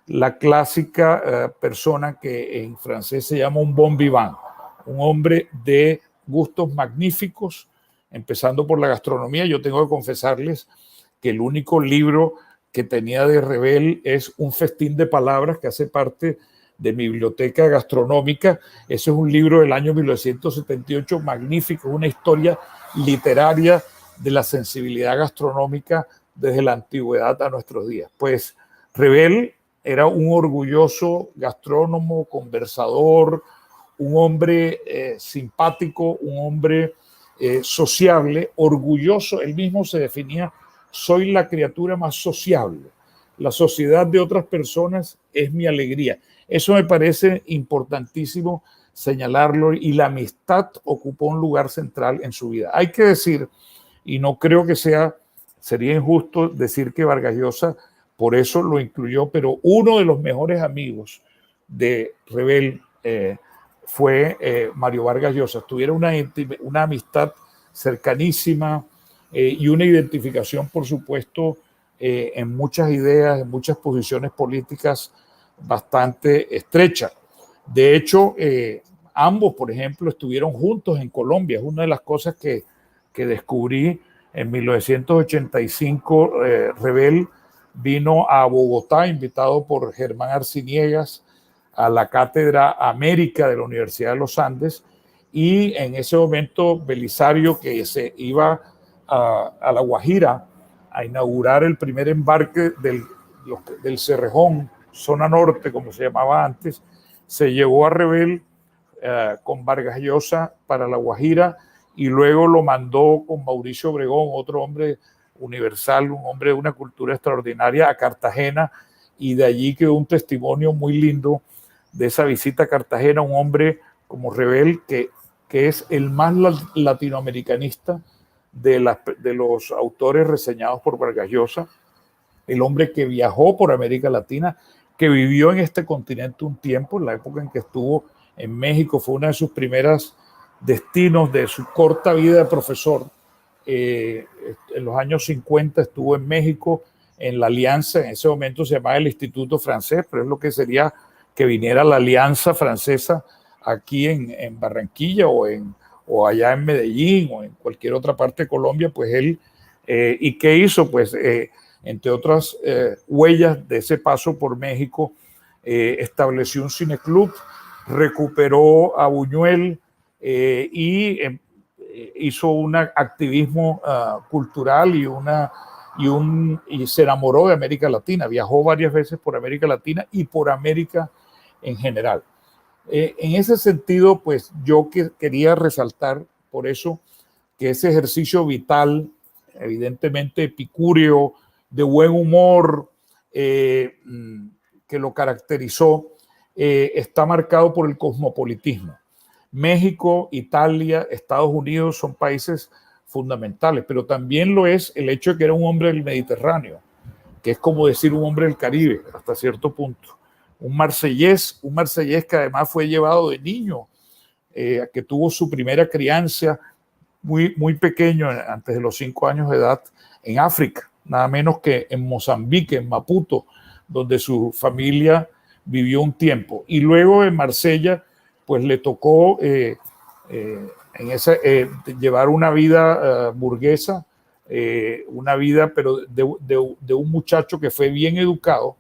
la clásica persona que en francés se llama un bon vivant, un hombre de gustos magníficos, empezando por la gastronomía. Yo tengo que confesarles que el único libro que tenía de Revel es Un festín de palabras, que hace parte de mi biblioteca gastronómica. Ese es un libro del año 1978, magnífico, una historia literaria de la sensibilidad gastronómica desde la antigüedad a nuestros días. Pues Revel era un orgulloso gastrónomo, conversador, un hombre simpático, un hombre sociable, orgulloso. Él mismo se definía: soy la criatura más sociable. La sociedad de otras personas es mi alegría. Eso me parece importantísimo señalarlo, y la amistad ocupó un lugar central en su vida. Hay que decir, y no creo que sería injusto decir que Vargas Llosa por eso lo incluyó, pero uno de los mejores amigos de Revel fue Mario Vargas Llosa. Tuvieron una amistad cercanísima y una identificación, por supuesto, en muchas ideas, en muchas posiciones políticas bastante estrecha. De hecho, ambos, por ejemplo, estuvieron juntos en Colombia. Es una de las cosas que descubrí en 1985. Rebel vino a Bogotá, invitado por Germán Arciniegas, a la Cátedra América de la Universidad de los Andes, y en ese momento Belisario, que se iba a La Guajira a inaugurar el primer embarque del Cerrejón, zona norte, como se llamaba antes, se llevó a Rebel con Vargas Llosa para La Guajira y luego lo mandó con Mauricio Obregón, otro hombre universal, un hombre de una cultura extraordinaria, a Cartagena, y de allí quedó un testimonio muy lindo de esa visita a Cartagena, un hombre como Rebel que es el más latinoamericanista de los autores reseñados por Vargas Llosa, el hombre que viajó por América Latina, que vivió en este continente un tiempo, en la época en que estuvo en México, fue uno de sus primeros destinos de su corta vida de profesor. En los años 50 estuvo en México, en la Alianza, en ese momento se llamaba el Instituto Francés, pero es lo que sería que viniera la Alianza Francesa aquí en Barranquilla o allá en Medellín o en cualquier otra parte de Colombia. Pues él, ¿y qué hizo? Pues entre otras huellas de ese paso por México, estableció un cineclub, recuperó a Buñuel y hizo un activismo cultural y se enamoró de América Latina. Viajó varias veces por América Latina y por América en general. En ese sentido, pues yo quería resaltar por eso que ese ejercicio vital, evidentemente epicúreo, de buen humor, que lo caracterizó, está marcado por el cosmopolitismo. México, Italia, Estados Unidos son países fundamentales, pero también lo es el hecho de que era un hombre del Mediterráneo, que es como decir un hombre del Caribe hasta cierto punto. Un marsellés que además fue llevado de niño, que tuvo su primera crianza muy pequeño, antes de los 5 años de edad, en África, nada menos que en Mozambique, en Maputo, donde su familia vivió un tiempo. Y luego en Marsella, pues le tocó llevar una vida burguesa, una vida pero de un muchacho que fue bien educado,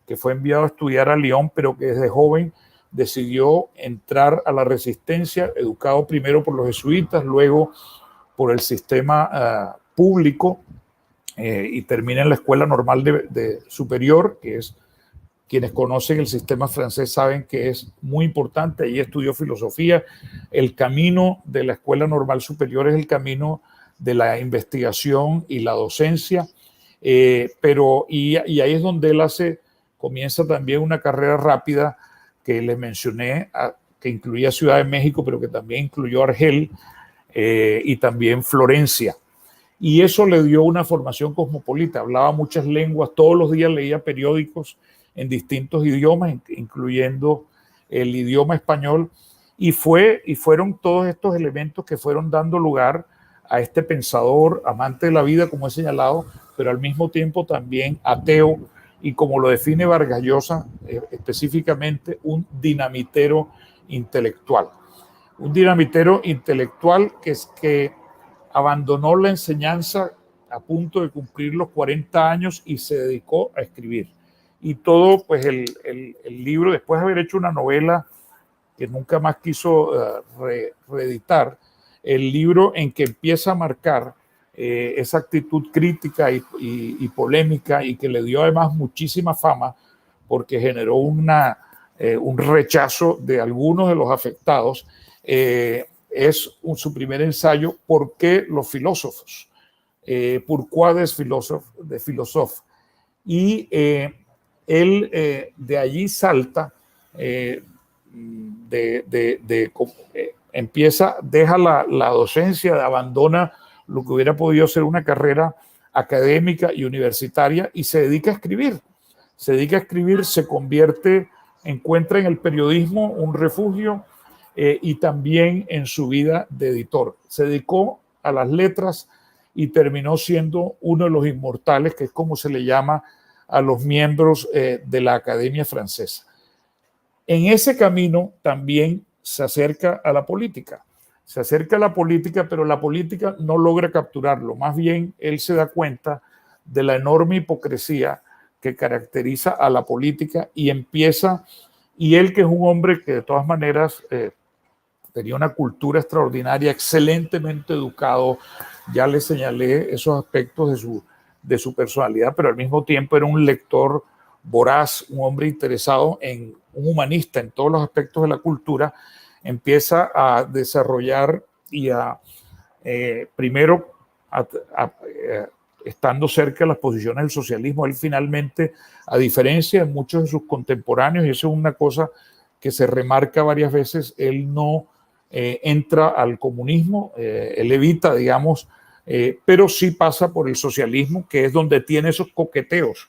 que fue enviado a estudiar a Lyon, pero que desde joven decidió entrar a la resistencia, educado primero por los jesuitas, luego por el sistema público, y termina en la Escuela Normal de Superior, que es, quienes conocen el sistema francés saben que es muy importante. Allí estudió filosofía. El camino de la Escuela Normal Superior es el camino de la investigación y la docencia, y ahí es donde él comienza también una carrera rápida que les mencioné, que incluía Ciudad de México, pero que también incluyó Argel y también Florencia. Y eso le dio una formación cosmopolita, hablaba muchas lenguas, todos los días leía periódicos en distintos idiomas, incluyendo el idioma español, y fueron todos estos elementos que fueron dando lugar a este pensador, amante de la vida, como he señalado, pero al mismo tiempo también ateo, y como lo define Vargas Llosa, específicamente un dinamitero intelectual. Un dinamitero intelectual que abandonó la enseñanza a punto de cumplir los 40 años y se dedicó a escribir. Y todo, pues el libro, después de haber hecho una novela que nunca más quiso reeditar, el libro en que empieza a marcar esa actitud crítica y polémica, y que le dio además muchísima fama porque generó un rechazo de algunos de los afectados, es su primer ensayo, ¿Por qué los filósofos? Pourquoi des philosophes? Y él de allí salta, deja la docencia, abandona lo que hubiera podido ser una carrera académica y universitaria y se dedica a escribir. Encuentra en el periodismo un refugio, y también en su vida de editor. Se dedicó a las letras y terminó siendo uno de los inmortales, que es como se le llama a los miembros de la Academia Francesa. En ese camino también se acerca a la política. Se acerca a la política, pero la política no logra capturarlo. Más bien, él se da cuenta de la enorme hipocresía que caracteriza a la política y empieza, y él que es un hombre que de todas maneras tenía una cultura extraordinaria, excelentemente educado, ya le señalé esos aspectos de su personalidad, pero al mismo tiempo era un lector voraz, un hombre interesado en un humanista en todos los aspectos de la cultura, empieza a desarrollar y primero estando cerca de las posiciones del socialismo, él finalmente, a diferencia de muchos de sus contemporáneos, y eso es una cosa que se remarca varias veces, él no entra al comunismo, él evita, digamos, pero sí pasa por el socialismo, que es donde tiene esos coqueteos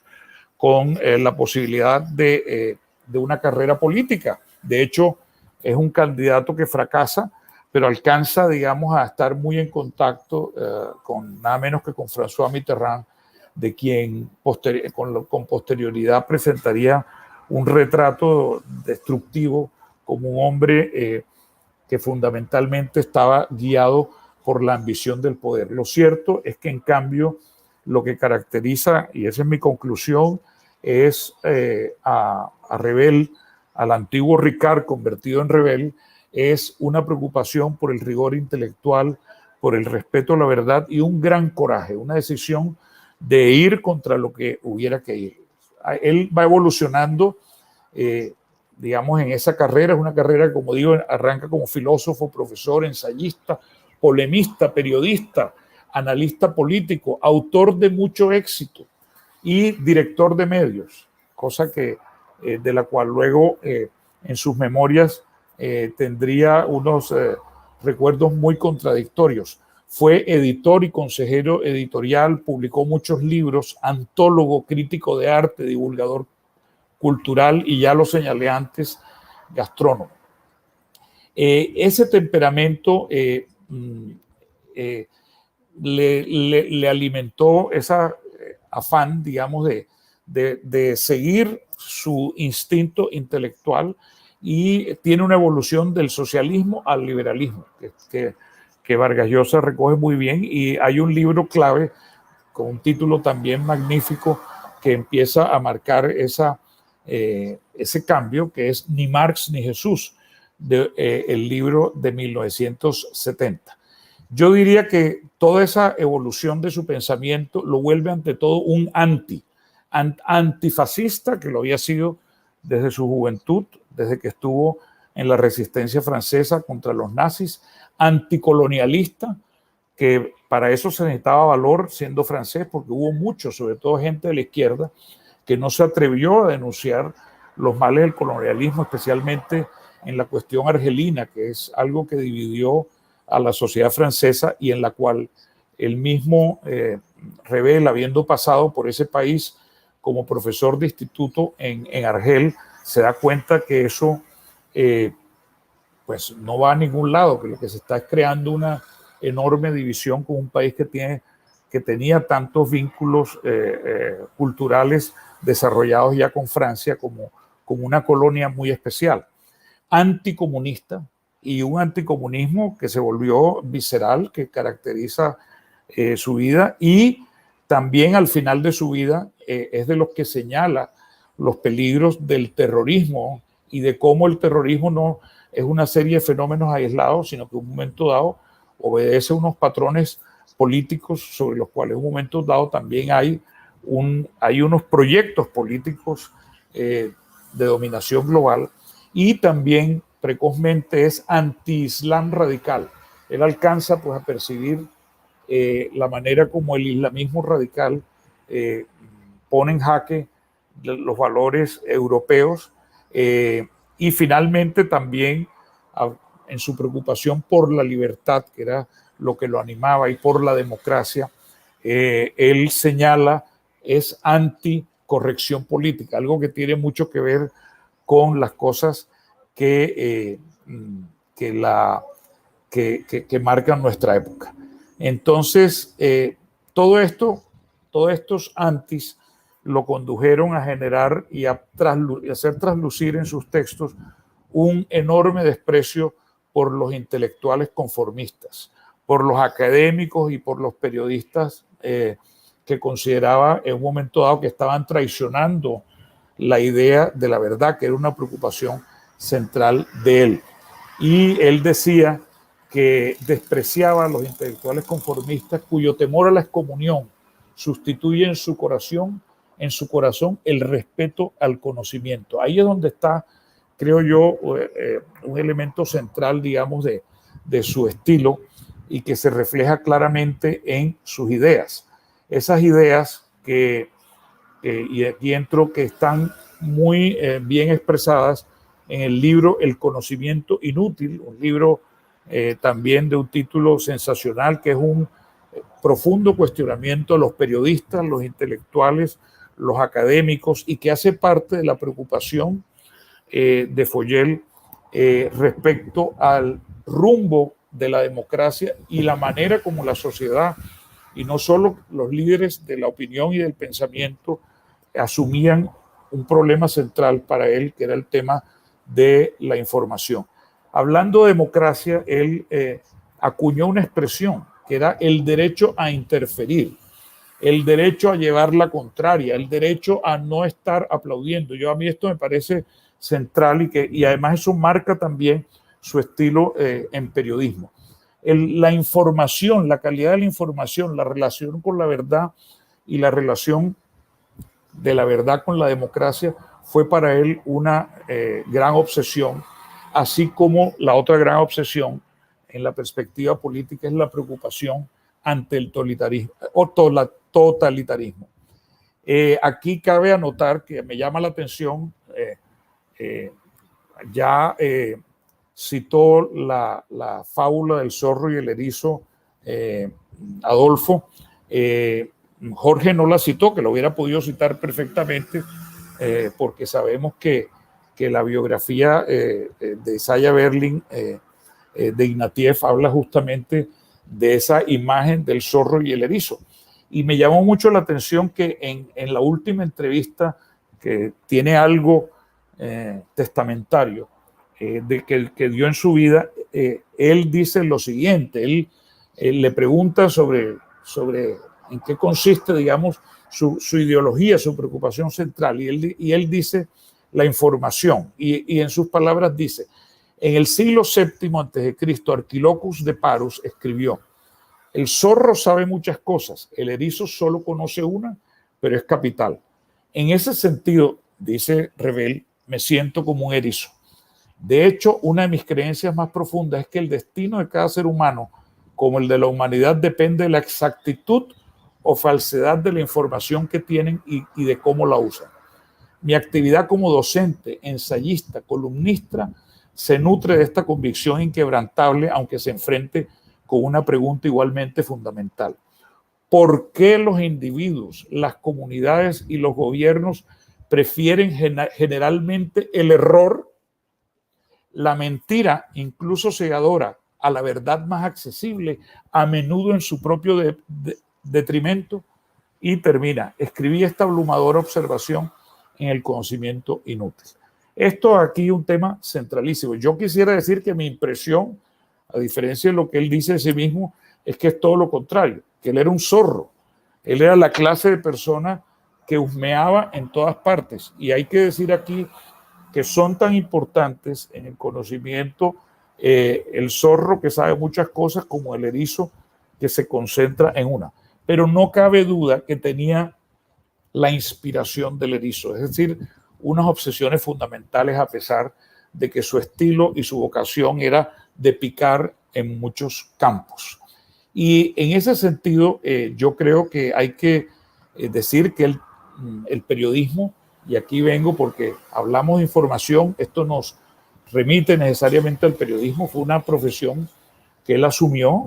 con la posibilidad de una carrera política. De hecho, es un candidato que fracasa, pero alcanza, digamos, a estar muy en contacto con nada menos que con François Mitterrand, de quien con posterioridad presentaría un retrato destructivo como un hombre que fundamentalmente estaba guiado por la ambición del poder. Lo cierto es que, en cambio, lo que caracteriza, y esa es mi conclusión, es a Revel, al antiguo Ricard convertido en Revel, es una preocupación por el rigor intelectual, por el respeto a la verdad y un gran coraje, una decisión de ir contra lo que hubiera que ir. Él va evolucionando, digamos, en esa carrera. Es una carrera, como digo, arranca como filósofo, profesor, ensayista, polemista, periodista, analista político, autor de mucho éxito y director de medios, cosa que de la cual luego en sus memorias tendría unos recuerdos muy contradictorios. Fue editor y consejero editorial, publicó muchos libros, antólogo, crítico de arte, divulgador cultural y, ya lo señalé antes, gastrónomo. Ese temperamento le alimentó ese afán, digamos, de seguir su instinto intelectual, y tiene una evolución del socialismo al liberalismo que Vargas Llosa recoge muy bien, y hay un libro clave con un título también magnífico que empieza a marcar ese cambio, que es Ni Marx ni Jesús, el libro de 1970. Yo diría que toda esa evolución de su pensamiento lo vuelve ante todo un antifascista, que lo había sido desde su juventud, desde que estuvo en la resistencia francesa contra los nazis, anticolonialista, que para eso se necesitaba valor siendo francés, porque hubo muchos, sobre todo gente de la izquierda, que no se atrevió a denunciar los males del colonialismo, especialmente en la cuestión argelina, que es algo que dividió a la sociedad francesa y en la cual el mismo Revel, habiendo pasado por ese país como profesor de instituto en Argel, se da cuenta que eso pues no va a ningún lado, que lo que se está es creando una enorme división con un país que tenía tantos vínculos culturales desarrollados ya con Francia como una colonia muy especial. Anticomunista, y un anticomunismo que se volvió visceral, que caracteriza su vida, y también al final de su vida es de los que señala los peligros del terrorismo y de cómo el terrorismo no es una serie de fenómenos aislados, sino que en un momento dado obedece a unos patrones políticos sobre los cuales en un momento dado también hay unos proyectos políticos de dominación global, y también precozmente es anti-islam radical. Él alcanza pues a percibir la manera como el islamismo radical pone en jaque los valores europeos, y finalmente también en su preocupación por la libertad, que era lo que lo animaba, y por la democracia, él señala es anticorrección política, algo que tiene mucho que ver con las cosas que marcan nuestra época. Entonces, todos estos antis lo condujeron a generar y a hacer traslucir en sus textos un enorme desprecio por los intelectuales conformistas, por los académicos y por los periodistas que consideraba en un momento dado que estaban traicionando la idea de la verdad, que era una preocupación central de él. Y él decía que despreciaba a los intelectuales conformistas cuyo temor a la excomunión sustituye en su corazón el respeto al conocimiento. Ahí es donde está, creo yo, un elemento central, digamos, de su estilo y que se refleja claramente en sus ideas. Esas ideas y aquí entro, que están muy bien expresadas en el libro El conocimiento inútil, un libro también de un título sensacional, que es un profundo cuestionamiento a los periodistas, los intelectuales, los académicos, y que hace parte de la preocupación de Foyel respecto al rumbo de la democracia y la manera como la sociedad, y no solo los líderes de la opinión y del pensamiento, asumían un problema central para él, que era el tema de la información. Hablando de democracia, él acuñó una expresión que era el derecho a interferir, el derecho a llevar la contraria, el derecho a no estar aplaudiendo. A mí esto me parece central y además eso marca también su estilo en periodismo. La información, la calidad de la información, la relación con la verdad y la relación de la verdad con la democracia fue para él una gran obsesión, así como la otra gran obsesión en la perspectiva política es la preocupación ante el totalitarismo. Aquí cabe anotar que me llama la atención, citó la fábula del zorro y el erizo, Adolfo. Jorge no la citó, que lo hubiera podido citar perfectamente, porque sabemos que la biografía de Isaiah Berlin, de Ignatieff, habla justamente de esa imagen del zorro y el erizo. Y me llamó mucho la atención que en la última entrevista, que tiene algo testamentario que dio en su vida, él dice lo siguiente. Él le pregunta sobre en qué consiste, digamos, su ideología, su preocupación central, y él dice la información, y en sus palabras dice: en el siglo VII a.C., Arquilocus de Parus escribió: el zorro sabe muchas cosas, el erizo solo conoce una, pero es capital. En ese sentido, dice Revel, me siento como un erizo. De hecho, una de mis creencias más profundas es que el destino de cada ser humano, como el de la humanidad, depende de la exactitud o falsedad de la información que tienen y de cómo la usan. Mi actividad como docente, ensayista, columnista, se nutre de esta convicción inquebrantable, aunque se enfrente con una pregunta igualmente fundamental. ¿Por qué los individuos, las comunidades y los gobiernos prefieren generalmente el error, la mentira, incluso cegadora, a la verdad más accesible, a menudo en su propio detrimento? Y termina: escribí esta abrumadora observación en El conocimiento inútil. Esto aquí es un tema centralísimo. Yo quisiera decir que mi impresión, a diferencia de lo que él dice de sí mismo, es que es todo lo contrario, que él era un zorro. Él era la clase de persona que husmeaba en todas partes. Y hay que decir aquí que son tan importantes en el conocimiento el zorro, que sabe muchas cosas, como el erizo, que se concentra en una. Pero no cabe duda que tenía la inspiración del erizo, es decir, unas obsesiones fundamentales, a pesar de que su estilo y su vocación era de picar en muchos campos. Y en ese sentido, yo creo que hay que decir que el periodismo, y aquí vengo porque hablamos de información, esto nos remite necesariamente al periodismo, fue una profesión que él asumió,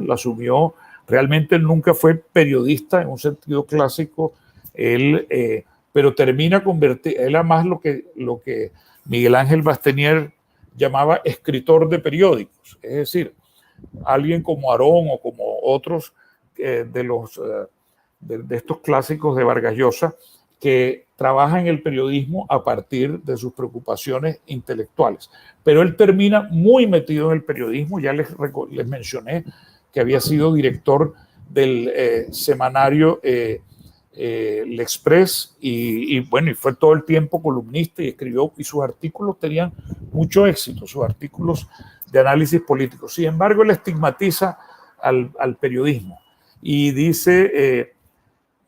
realmente él nunca fue periodista en un sentido clásico, pero termina convertido, él era más lo que Miguel Ángel Bastenier llamaba escritor de periódicos, es decir, alguien como Arón o como otros de estos clásicos de Vargas Llosa, que trabaja en el periodismo a partir de sus preocupaciones intelectuales. Pero él termina muy metido en el periodismo. Ya les mencioné que había sido director del semanario El Express y bueno, y fue todo el tiempo columnista y escribió, y sus artículos tenían mucho éxito, sus artículos de análisis político. Sin embargo, él estigmatiza al periodismo y dice...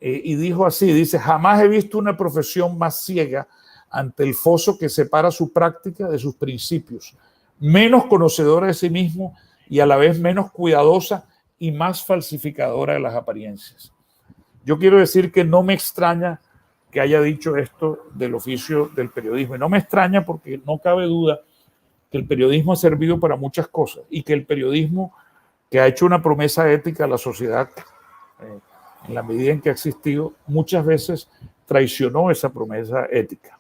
y dijo así, dice: jamás he visto una profesión más ciega ante el foso que separa su práctica de sus principios, menos conocedora de sí mismo y a la vez menos cuidadosa y más falsificadora de las apariencias. Yo quiero decir que no me extraña que haya dicho esto del oficio del periodismo, y no me extraña porque no cabe duda que el periodismo ha servido para muchas cosas y que el periodismo, que ha hecho una promesa ética a la sociedad, en la medida en que ha existido, muchas veces traicionó esa promesa ética.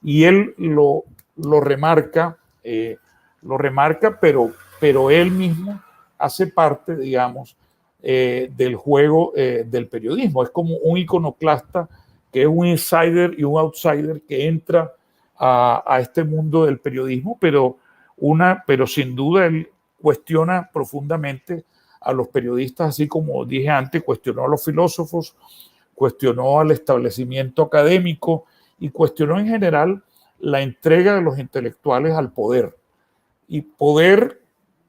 Y él lo remarca, pero él mismo hace parte, digamos, del juego del periodismo. Es como un iconoclasta que es un insider y un outsider que entra a este mundo del periodismo, pero sin duda él cuestiona profundamente a los periodistas, así como dije antes, cuestionó a los filósofos, cuestionó al establecimiento académico y cuestionó en general la entrega de los intelectuales al poder. Y poder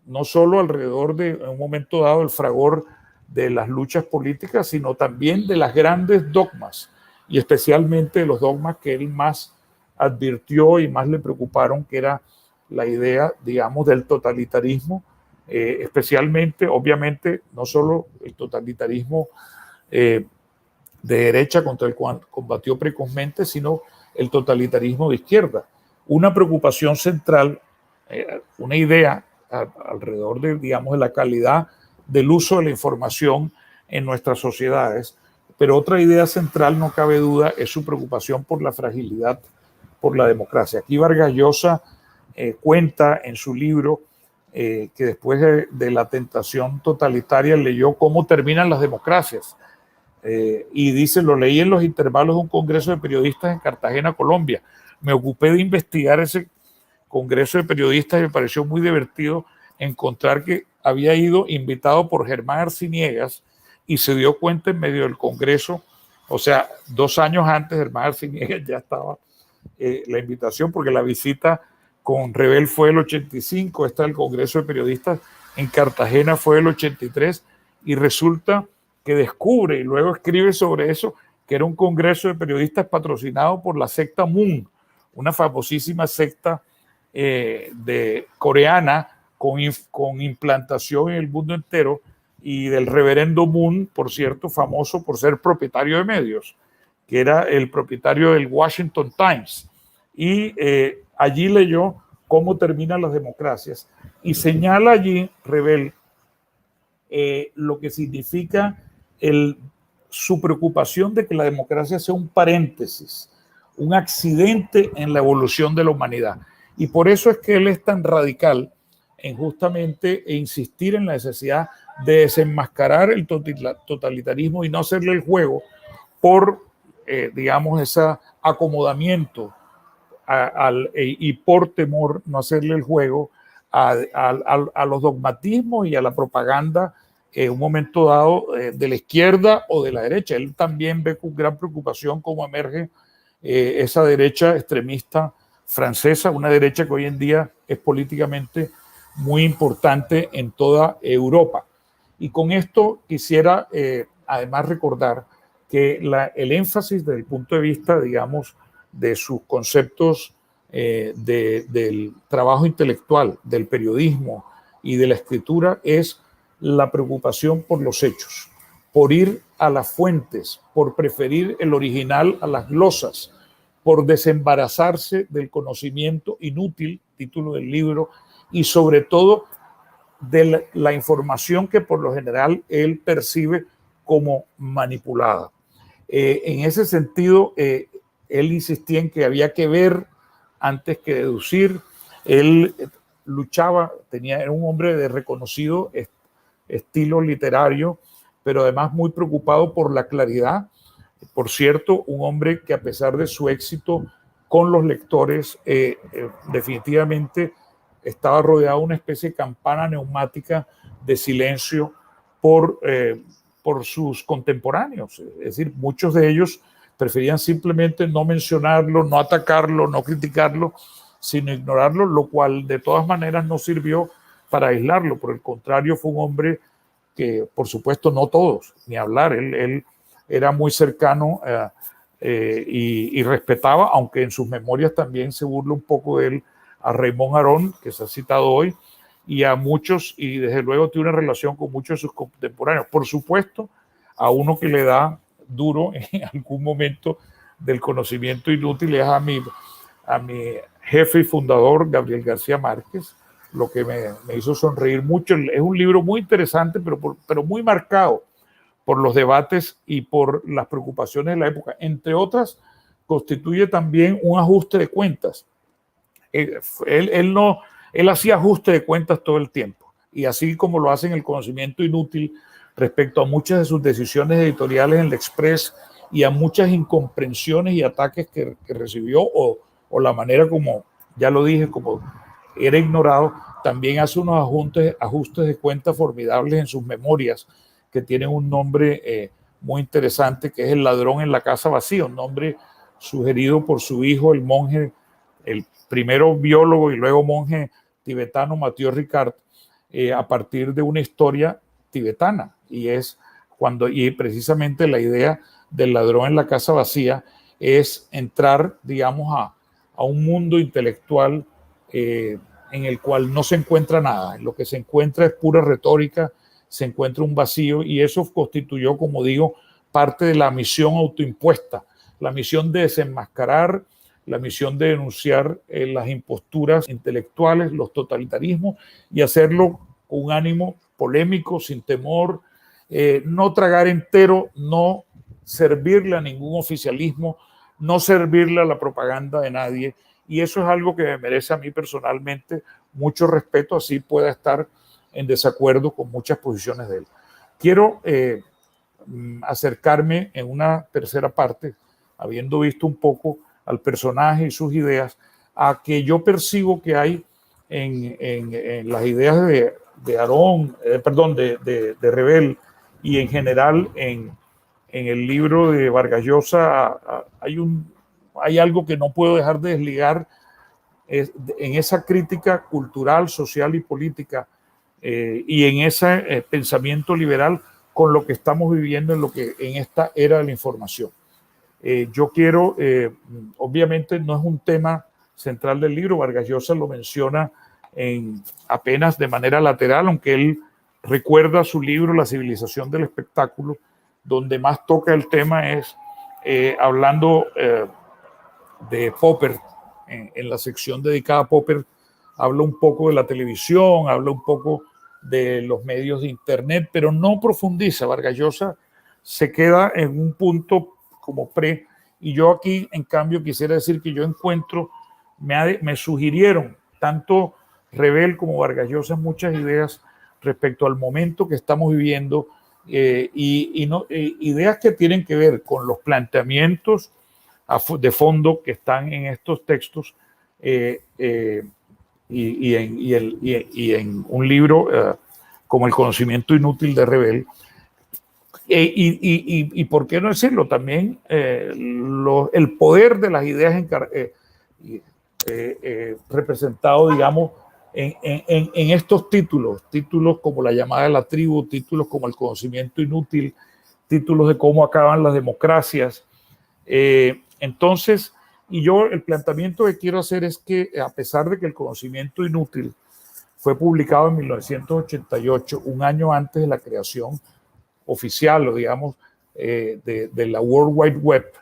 no solo alrededor de, en un momento dado, el fragor de las luchas políticas, sino también de las grandes dogmas, y especialmente de los dogmas que él más advirtió y más le preocuparon, que era la idea, digamos, del totalitarismo, especialmente, obviamente, no solo el totalitarismo de derecha contra el cual combatió precozmente, sino el totalitarismo de izquierda. Una preocupación central, una idea alrededor de, digamos, de la calidad del uso de la información en nuestras sociedades, pero otra idea central, no cabe duda, es su preocupación por la fragilidad, por la democracia. Aquí Vargas Llosa cuenta en su libro que después de la tentación totalitaria leyó cómo terminan las democracias. Y dice: lo leí en los intervalos de un congreso de periodistas en Cartagena, Colombia. Me ocupé de investigar ese congreso de periodistas y me pareció muy divertido encontrar que había ido invitado por Germán Arciniegas y se dio cuenta en medio del congreso, o sea, 2 años antes Germán Arciniegas ya estaba la invitación, porque la visita con Rebel fue el 85, esta del Congreso de Periodistas en Cartagena fue el 83, y resulta que descubre y luego escribe sobre eso que era un congreso de periodistas patrocinado por la secta Moon, una famosísima secta coreana con implantación en el mundo entero, y del reverendo Moon, por cierto, famoso por ser propietario de medios, que era el propietario del Washington Times. Y allí leyó cómo terminan las democracias y señala allí, Rebel, lo que significa su preocupación de que la democracia sea un paréntesis, un accidente en la evolución de la humanidad. Y por eso es que él es tan radical en justamente insistir en la necesidad de desenmascarar el totalitarismo y no hacerle el juego por, digamos, ese acomodamiento y por temor no hacerle el juego a los dogmatismos y a la propaganda en un momento dado de la izquierda o de la derecha. Él también ve con gran preocupación cómo emerge esa derecha extremista francesa, una derecha que hoy en día es políticamente muy importante en toda Europa. Y con esto quisiera además recordar que el énfasis desde el punto de vista, digamos, de sus conceptos del trabajo intelectual, del periodismo y de la escritura es la preocupación por los hechos, por ir a las fuentes, por preferir el original a las glosas, por desembarazarse del conocimiento inútil, título del libro, y sobre todo de la información que por lo general él percibe como manipulada. En ese sentido, él insistía en que había que ver antes que deducir. Él luchaba, era un hombre de reconocido estilo literario, pero además muy preocupado por la claridad. Por cierto, un hombre que a pesar de su éxito con los lectores, definitivamente estaba rodeado de una especie de campana neumática de silencio por sus contemporáneos. Es decir, muchos de ellos preferían simplemente no mencionarlo, no atacarlo, no criticarlo, sino ignorarlo, lo cual de todas maneras no sirvió para aislarlo. Por el contrario, fue un hombre que, por supuesto, no todos, ni hablar, él era muy cercano y respetaba, aunque en sus memorias también se burla un poco de él, a Raymond Aron, que se ha citado hoy, y a muchos, y desde luego tiene una relación con muchos de sus contemporáneos. Por supuesto, a uno que le da duro en algún momento del conocimiento inútil es a mi jefe y fundador, Gabriel García Márquez, lo que me hizo sonreír mucho. Es un libro muy interesante, pero muy marcado por los debates y por las preocupaciones de la época. Entre otras, constituye también un ajuste de cuentas. Él hacía ajuste de cuentas todo el tiempo, y así como lo hace en el conocimiento inútil respecto a muchas de sus decisiones editoriales en el Express y a muchas incomprensiones y ataques que recibió o la manera como, ya lo dije, como era ignorado, también hace unos ajustes de cuentas formidables en sus memorias, que tienen un nombre muy interesante, que es El ladrón en la casa vacía, un nombre sugerido por su hijo, el monje, el primero biólogo y luego monje tibetano Mathieu Ricard, a partir de una historia tibetana, y precisamente la idea del ladrón en la casa vacía es entrar, digamos, a un mundo intelectual en el cual no se encuentra nada, en lo que se encuentra es pura retórica, se encuentra un vacío, y eso constituyó, como digo, parte de la misión autoimpuesta, la misión de desenmascarar, la misión de denunciar las imposturas intelectuales, los totalitarismos, y hacerlo con un ánimo polémico, sin temor, no tragar entero, no servirle a ningún oficialismo, no servirle a la propaganda de nadie, y eso es algo que me merece a mí personalmente mucho respeto, así pueda estar en desacuerdo con muchas posiciones de él. Quiero acercarme en una tercera parte, habiendo visto un poco al personaje y sus ideas, a que yo percibo que hay en las ideas de Aron, de Rebel, y en general en el libro de Vargas Llosa hay algo que no puedo dejar de desligar en esa crítica cultural, social y política, y en ese pensamiento liberal con lo que estamos viviendo en esta era de la información. Yo quiero, obviamente no es un tema central del libro, Vargas Llosa lo menciona apenas de manera lateral, aunque él recuerda su libro La civilización del espectáculo, donde más toca el tema es hablando de Popper, en la sección dedicada a Popper, habla un poco de la televisión, habla un poco de los medios de internet, pero no profundiza. Vargas Llosa se queda en un punto como y yo aquí, en cambio, quisiera decir que yo encuentro, me sugirieron tanto Rebel como Vargas Llosa muchas ideas respecto al momento que estamos viviendo, ideas que tienen que ver con los planteamientos de fondo que están en estos textos, y en un libro como El conocimiento inútil de Rebel, y por qué no decirlo también, el poder de las ideas representado, digamos, en estos títulos como La llamada de la tribu, títulos como El conocimiento inútil, títulos de cómo acaban las democracias. Entonces, y yo el planteamiento que quiero hacer es que, a pesar de que El conocimiento inútil fue publicado en 1988, un año antes de la creación oficial, o digamos, de la World Wide Web,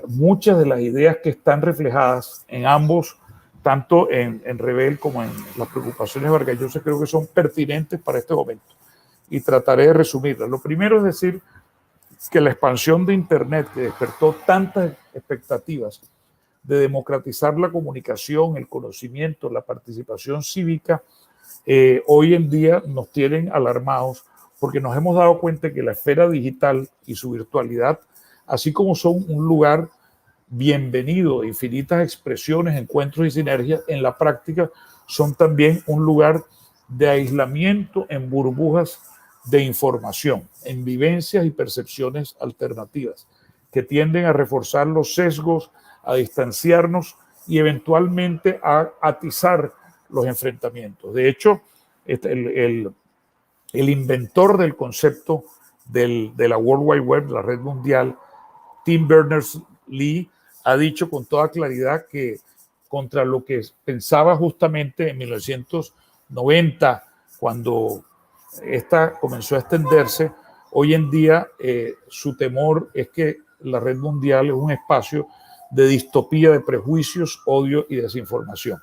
muchas de las ideas que están reflejadas en ambos, tanto en Rebel como en las preocupaciones de Vargas Llosa, creo que son pertinentes para este momento, y trataré de resumirlas. Lo primero es decir que la expansión de Internet, que despertó tantas expectativas de democratizar la comunicación, el conocimiento, la participación cívica, hoy en día nos tienen alarmados porque nos hemos dado cuenta que la esfera digital y su virtualidad, así como son un lugar bienvenido de infinitas expresiones, encuentros y sinergias, en la práctica son también un lugar de aislamiento en burbujas de información, en vivencias y percepciones alternativas, que tienden a reforzar los sesgos, a distanciarnos y eventualmente a atizar los enfrentamientos. De hecho, el inventor del concepto de la World Wide Web, la red mundial, Tim Berners-Lee, ha dicho con toda claridad que contra lo que pensaba justamente en 1990, cuando esta comenzó a extenderse, hoy en día su temor es que la red mundial es un espacio de distopía, de prejuicios, odio y desinformación.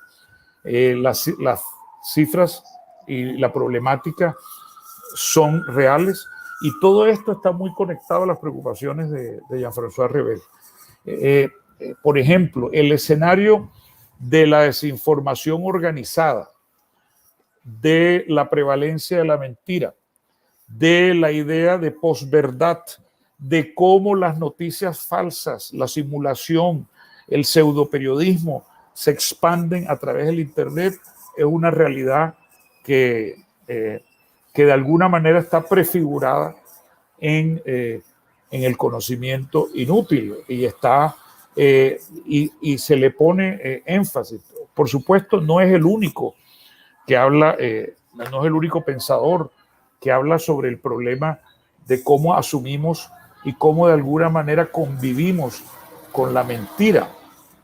Las cifras y la problemática son reales y todo esto está muy conectado a las preocupaciones de Jean-François Revel. Por ejemplo, el escenario de la desinformación organizada, de la prevalencia de la mentira, de la idea de posverdad, de cómo las noticias falsas, la simulación, el pseudoperiodismo se expanden a través del Internet, es una realidad que de alguna manera está prefigurada en el conocimiento inútil y está y se le pone énfasis. Por supuesto, no es el único que habla, no es el único pensador que habla sobre el problema de cómo asumimos y cómo de alguna manera convivimos con la mentira.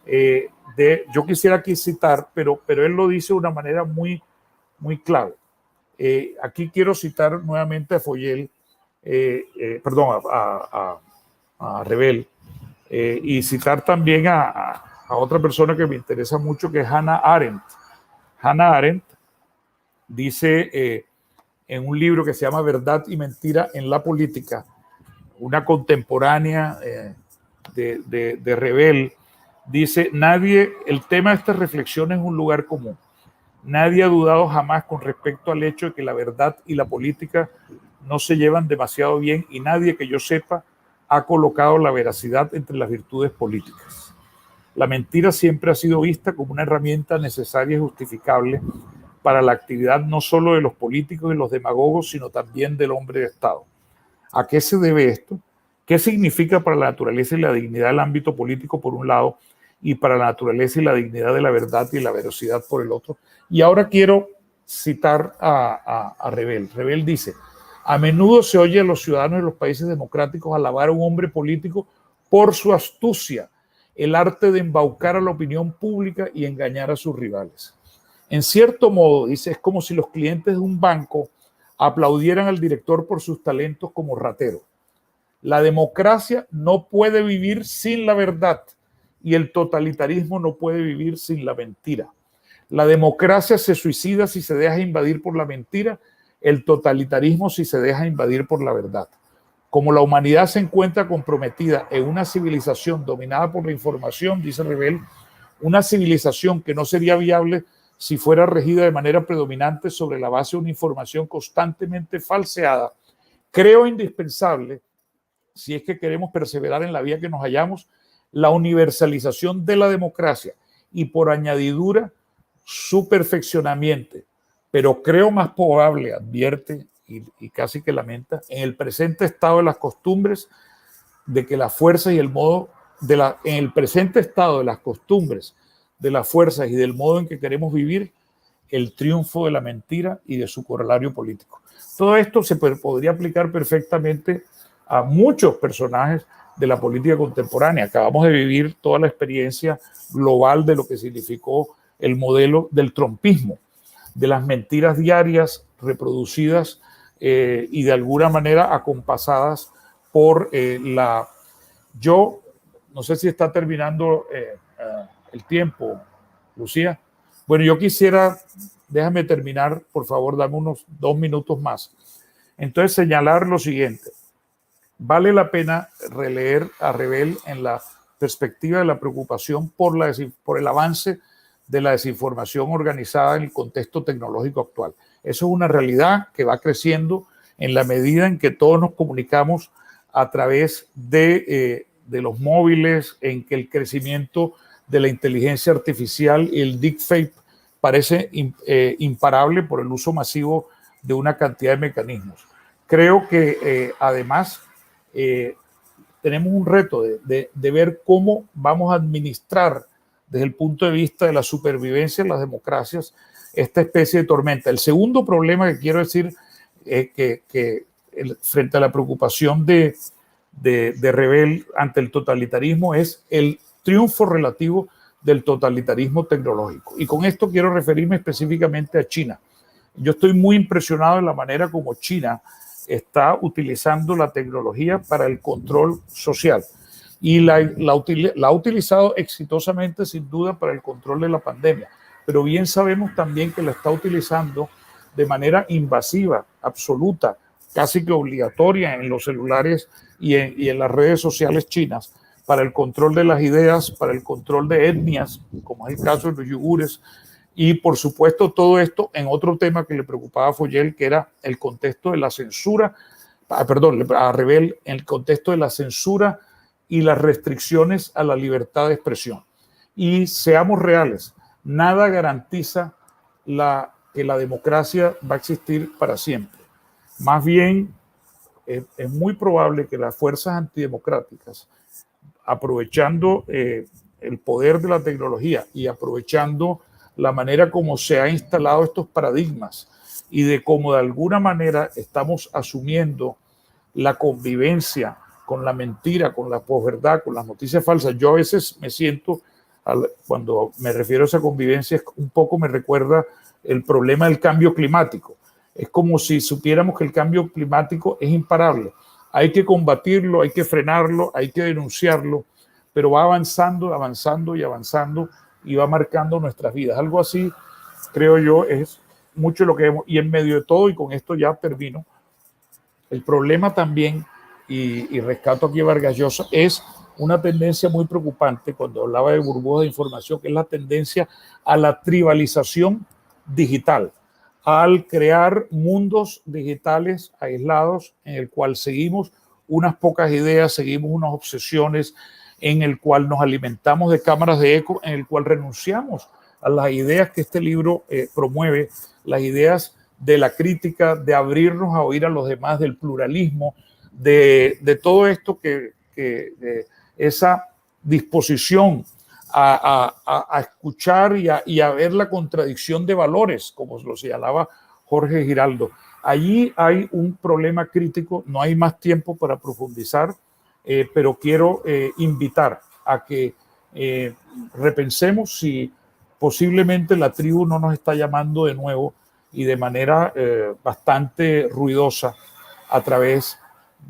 Yo quisiera aquí citar, pero él lo dice de una manera muy clave. Aquí quiero citar nuevamente a Foyel, a Revel, y citar también a otra persona que me interesa mucho, que es Hannah Arendt. Hannah Arendt dice en un libro que se llama Verdad y Mentira en la Política, una contemporánea de Revel, dice: el tema de estas reflexiones es un lugar común. Nadie ha dudado jamás con respecto al hecho de que la verdad y la política no se llevan demasiado bien y nadie que yo sepa ha colocado la veracidad entre las virtudes políticas. La mentira siempre ha sido vista como una herramienta necesaria y justificable para la actividad no solo de los políticos y los demagogos, sino también del hombre de Estado. ¿A qué se debe esto? ¿Qué significa para la naturaleza y la dignidad del ámbito político por un lado y para la naturaleza y la dignidad de la verdad y la veracidad por el otro? Y ahora quiero citar a Revel. Revel dice: a menudo se oye a los ciudadanos de los países democráticos alabar a un hombre político por su astucia, el arte de embaucar a la opinión pública y engañar a sus rivales. En cierto modo, dice, es como si los clientes de un banco aplaudieran al director por sus talentos como ratero. La democracia no puede vivir sin la verdad y el totalitarismo no puede vivir sin la mentira. La democracia se suicida si se deja invadir por la mentira, el totalitarismo si se deja invadir por la verdad. Como la humanidad se encuentra comprometida en una civilización dominada por la información, dice Revel, una civilización que no sería viable si fuera regida de manera predominante sobre la base de una información constantemente falseada, creo indispensable, si es que queremos perseverar en la vía que nos hallamos, la universalización de la democracia y por añadidura su perfeccionamiento. Pero creo más probable, advierte y casi que lamenta, en el presente estado de las costumbres, de que las fuerzas y el modo en el presente estado de las costumbres, de las fuerzas y del modo en que queremos vivir, el triunfo de la mentira y de su corolario político. Todo esto se podría aplicar perfectamente a muchos personajes de la política contemporánea. Acabamos de vivir toda la experiencia global de lo que significó el modelo del trumpismo, de las mentiras diarias reproducidas y de alguna manera acompasadas por Yo no sé si está terminando el tiempo, Lucía. Bueno, yo quisiera, déjame terminar, por favor, dame unos 2 minutos más. Entonces, señalar lo siguiente. Vale la pena releer a Revel en la perspectiva de la preocupación por el avance de la desinformación organizada en el contexto tecnológico actual. Eso es una realidad que va creciendo en la medida en que todos nos comunicamos a través de los móviles, en que el crecimiento de la inteligencia artificial y el deepfake parece imparable por el uso masivo de una cantidad de mecanismos. Creo que además tenemos un reto de ver cómo vamos a administrar desde el punto de vista de la supervivencia de las democracias esta especie de tormenta. El segundo problema que quiero decir frente a la preocupación de Revel ante el totalitarismo es el triunfo relativo del totalitarismo tecnológico. Y con esto quiero referirme específicamente a China. Yo estoy muy impresionado en la manera como China está utilizando la tecnología para el control social y la ha utilizado exitosamente sin duda para el control de la pandemia, pero bien sabemos también que la está utilizando de manera invasiva, absoluta, casi que obligatoria en los celulares y en las redes sociales chinas para el control de las ideas, para el control de etnias, como es el caso de los yugures, y por supuesto todo esto en otro tema que le preocupaba a Foyel, que era el contexto de la censura, a Revel, en el contexto de la censura y las restricciones a la libertad de expresión. Y seamos reales, nada garantiza que la democracia va a existir para siempre. Más bien, es muy probable que las fuerzas antidemocráticas, aprovechando el poder de la tecnología y aprovechando la manera como se han instalado estos paradigmas y de cómo de alguna manera estamos asumiendo la convivencia con la mentira, con la posverdad, con las noticias falsas. Yo a veces me siento, cuando me refiero a esa convivencia, un poco me recuerda el problema del cambio climático. Es como si supiéramos que el cambio climático es imparable. Hay que combatirlo, hay que frenarlo, hay que denunciarlo, pero va avanzando, avanzando y avanzando y va marcando nuestras vidas. Algo así, creo yo, es mucho lo que vemos. Y en medio de todo, y con esto ya termino, el problema también, y rescato aquí a Vargas Llosa, es una tendencia muy preocupante cuando hablaba de burbujas de información, que es la tendencia a la tribalización digital, al crear mundos digitales aislados en el cual seguimos unas pocas ideas, seguimos unas obsesiones, en el cual nos alimentamos de cámaras de eco, en el cual renunciamos a las ideas que este libro promueve, las ideas de la crítica, de abrirnos a oír a los demás, del pluralismo, de todo esto de esa disposición a escuchar y a ver la contradicción de valores, como lo señalaba Jorge Giraldo. Allí hay un problema crítico, no hay más tiempo para profundizar, pero quiero invitar a que repensemos si posiblemente la tribu no nos está llamando de nuevo y de manera bastante ruidosa a través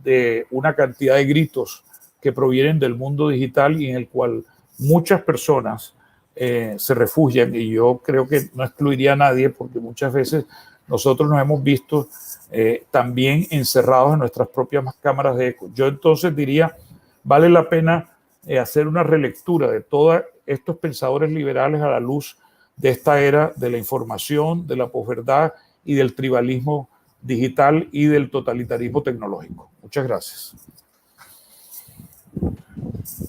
de una cantidad de gritos que provienen del mundo digital y en el cual muchas personas se refugian, y yo creo que no excluiría a nadie porque muchas veces nosotros nos hemos visto también encerrados en nuestras propias cámaras de eco. Yo entonces diría, vale la pena hacer una relectura de todos estos pensadores liberales a la luz de esta era de la información, de la posverdad y del tribalismo digital y del totalitarismo tecnológico. Muchas gracias.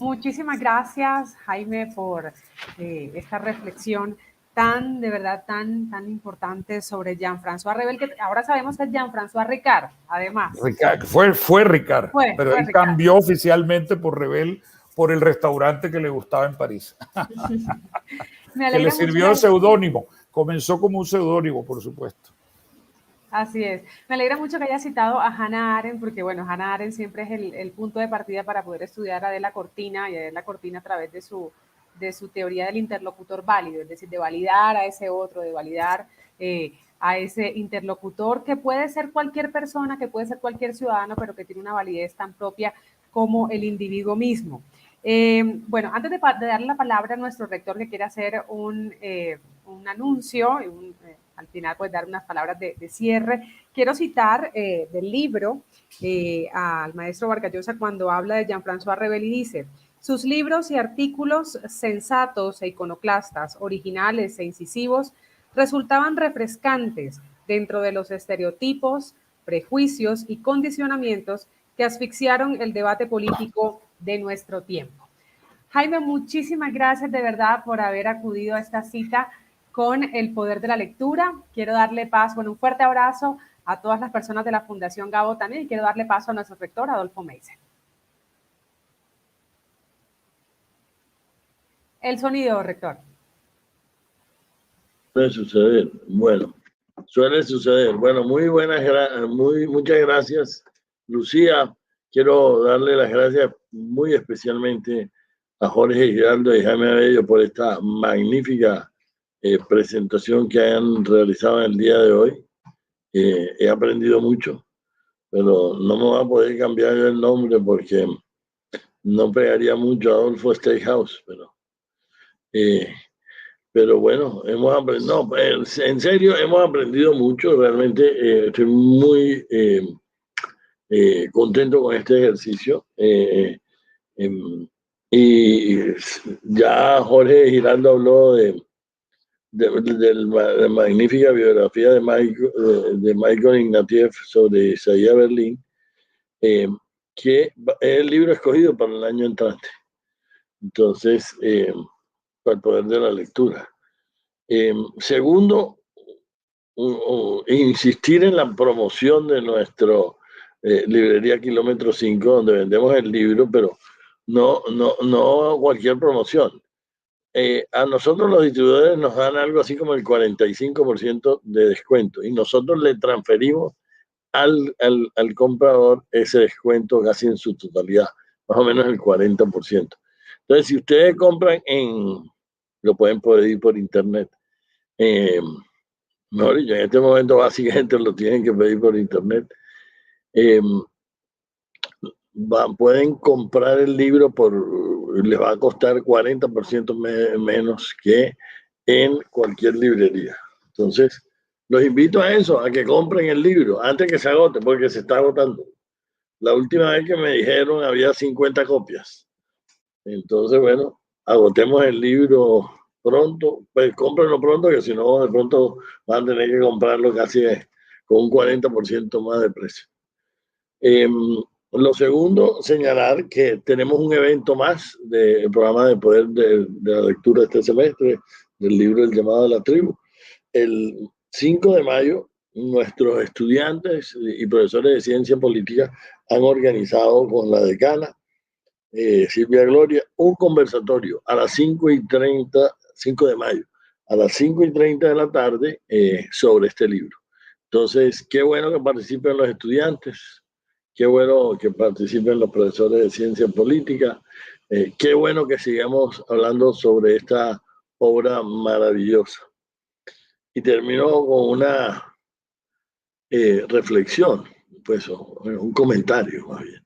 Muchísimas gracias, Jaime, por esta reflexión de verdad tan importante sobre Jean-François Revel, que ahora sabemos que es Jean-François Ricard, además. Fue Ricard, pero él cambió oficialmente por Revel por el restaurante que le gustaba en París. Que le sirvió de seudónimo. Comenzó como un seudónimo, por supuesto. Así es. Me alegra mucho que haya citado a Hannah Arendt, porque bueno, Hannah Arendt siempre es el punto de partida para poder estudiar a Adela Cortina y a Adela Cortina a través de su teoría del interlocutor válido, es decir, de validar a ese otro, de validar a ese interlocutor que puede ser cualquier persona, que puede ser cualquier ciudadano, pero que tiene una validez tan propia como el individuo mismo. Bueno, antes de darle la palabra a nuestro rector que quiere hacer un anuncio, al final pues dar unas palabras de cierre, quiero citar del libro al maestro Vargas Llosa cuando habla de Jean-François Revel y dice: sus libros y artículos sensatos e iconoclastas, originales e incisivos, resultaban refrescantes dentro de los estereotipos, prejuicios y condicionamientos que asfixiaron el debate político de nuestro tiempo. Jaime, muchísimas gracias de verdad por haber acudido a esta cita con el poder de la lectura. Quiero darle paso, un fuerte abrazo a todas las personas de la Fundación Gabo también, y quiero darle paso a nuestro rector, Adolfo Meisel. El sonido, rector. Suele suceder. Bueno, suele suceder. Bueno, muchas gracias, Lucía. Quiero darle las gracias muy especialmente a Jorge Giraldo y Jaime Abello por esta magnífica presentación que han realizado en el día de hoy. He aprendido mucho, pero no me va a poder cambiar el nombre porque no pegaría mucho a Adolfo Steakhouse, pero bueno, hemos aprendido, no, en serio, hemos aprendido mucho. Realmente estoy muy contento con este ejercicio. Y ya Jorge Giraldo habló de la magnífica biografía de Michael Ignatieff sobre Isaías Berlin, que es el libro escogido para el año entrante. Entonces, para el poder de la lectura. Segundo, insistir en la promoción de nuestro librería Kilómetro 5, donde vendemos el libro, pero no cualquier promoción. A nosotros los distribuidores nos dan algo así como el 45% de descuento y nosotros le transferimos al comprador ese descuento casi en su totalidad, más o menos el 40%. Entonces, si ustedes compran lo pueden pedir por internet. Mejor dicho, en este momento básicamente lo tienen que pedir por internet. Pueden comprar el libro les va a costar 40% menos que en cualquier librería. Entonces, los invito a eso, a que compren el libro antes que se agote, porque se está agotando. La última vez que me dijeron había 50 copias. Entonces, bueno, agotemos el libro pronto, pues cómprenlo pronto, que si no, de pronto van a tener que comprarlo casi con un 40% más de precio. Lo segundo, señalar que tenemos un evento más del programa de poder de la lectura este semestre, del libro El llamado de la tribu. El 5 de mayo, nuestros estudiantes y profesores de ciencia política han organizado con la decana, Silvia Gloria, un conversatorio a las 5:30, 5 de mayo, a las 5:30 de la tarde sobre este libro. Entonces, qué bueno que participen los estudiantes, qué bueno que participen los profesores de ciencia política, qué bueno que sigamos hablando sobre esta obra maravillosa. Y termino con una reflexión, pues un comentario más bien.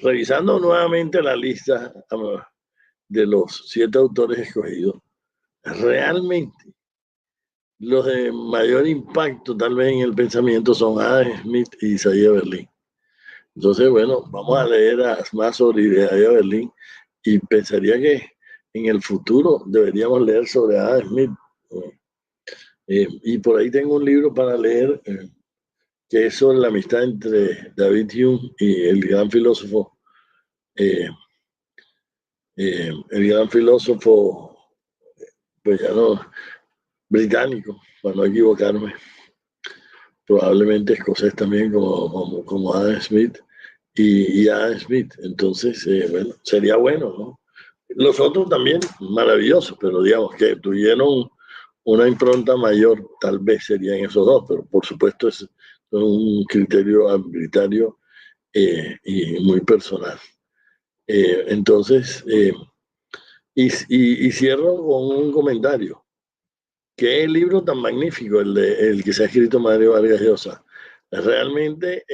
Revisando nuevamente la lista de los 7 autores escogidos, realmente los de mayor impacto tal vez en el pensamiento son Adam Smith y Isaías Berlin. Entonces, bueno, vamos a leer más sobre Isaías Berlin y pensaría que en el futuro deberíamos leer sobre Adam Smith. Y por ahí tengo un libro para leer que es sobre la amistad entre David Hume y el gran filósofo pues ya no, británico, para no equivocarme, probablemente escocés también como Adam Smith y Adam Smith. Entonces, bueno, sería bueno, ¿no? Los otros también maravillosos, pero digamos que tuvieron una impronta mayor, tal vez serían esos dos, pero por supuesto es un criterio arbitrario y muy personal. Entonces, y cierro con un comentario. Qué libro tan magnífico el que se ha escrito Mario Vargas Llosa. Realmente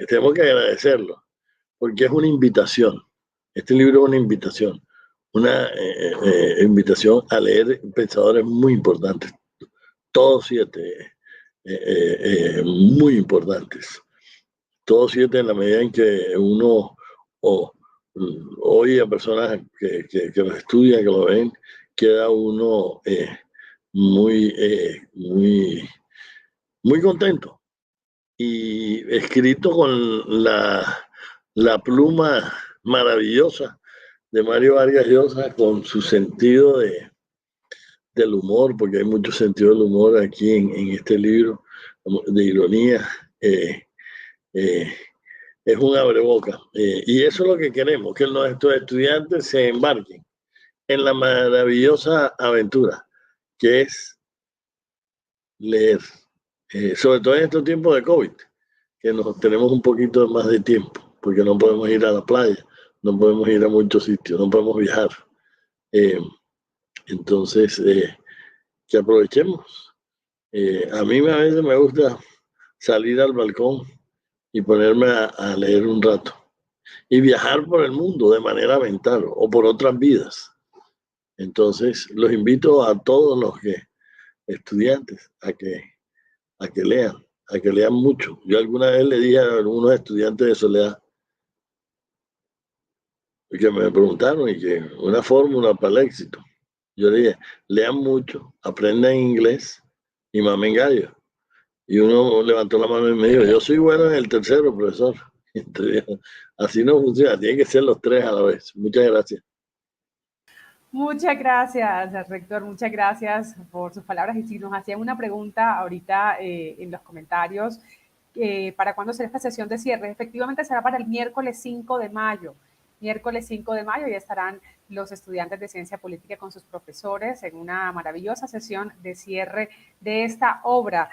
tenemos que agradecerlo, porque es una invitación. Este libro es una invitación a leer pensadores muy importantes, todos 7 muy importantes, todos 7 en la medida en que uno oye a personas que lo estudian, que lo ven, queda uno muy contento y escrito con la pluma maravillosa de Mario Vargas Llosa, con su sentido del humor, porque hay mucho sentido del humor aquí en este libro, de ironía. Es un abreboca. Y eso es lo que queremos, que nuestros estudiantes se embarquen en la maravillosa aventura que es leer, sobre todo en estos tiempos de COVID, que tenemos un poquito más de tiempo, porque no podemos ir a la playa, no podemos ir a muchos sitios, no podemos viajar. Entonces, que aprovechemos. A mí a veces me gusta salir al balcón y ponerme a leer un rato y viajar por el mundo de manera mental o por otras vidas. Entonces, los invito a todos los estudiantes a que lean mucho. Yo alguna vez le dije a algunos estudiantes de Soledad que me preguntaron y que una fórmula para el éxito. Yo le dije, lean mucho, aprendan inglés y mamen gallo. Y uno levantó la mano y me dijo, yo soy bueno en el tercero, profesor. Entonces, así no funciona, tienen que ser los tres a la vez. Muchas gracias. Muchas gracias, rector. Muchas gracias por sus palabras. Y si nos hacían una pregunta ahorita en los comentarios, ¿para cuándo será esta sesión de cierre? Efectivamente será para el miércoles 5 de mayo. Miércoles 5 de mayo ya estarán los estudiantes de Ciencia Política con sus profesores en una maravillosa sesión de cierre de esta obra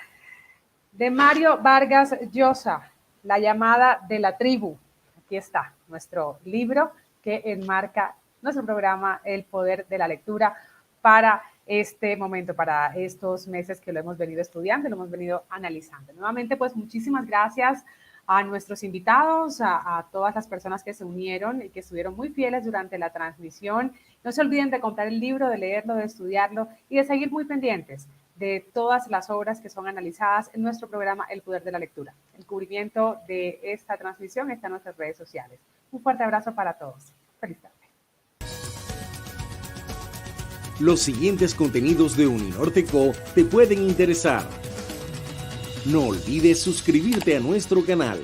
de Mario Vargas Llosa, La llamada de la tribu. Aquí está nuestro libro que enmarca nuestro programa El Poder de la Lectura para este momento, para estos meses que lo hemos venido estudiando, lo hemos venido analizando. Nuevamente, pues muchísimas gracias a nuestros invitados, a todas las personas que se unieron y que estuvieron muy fieles durante la transmisión. No se olviden de comprar el libro, de leerlo, de estudiarlo y de seguir muy pendientes de todas las obras que son analizadas en nuestro programa El Poder de la Lectura. El cubrimiento de esta transmisión está en nuestras redes sociales. Un fuerte abrazo para todos. Feliz tarde. Los siguientes contenidos de Uninorteco te pueden interesar. No olvides suscribirte a nuestro canal.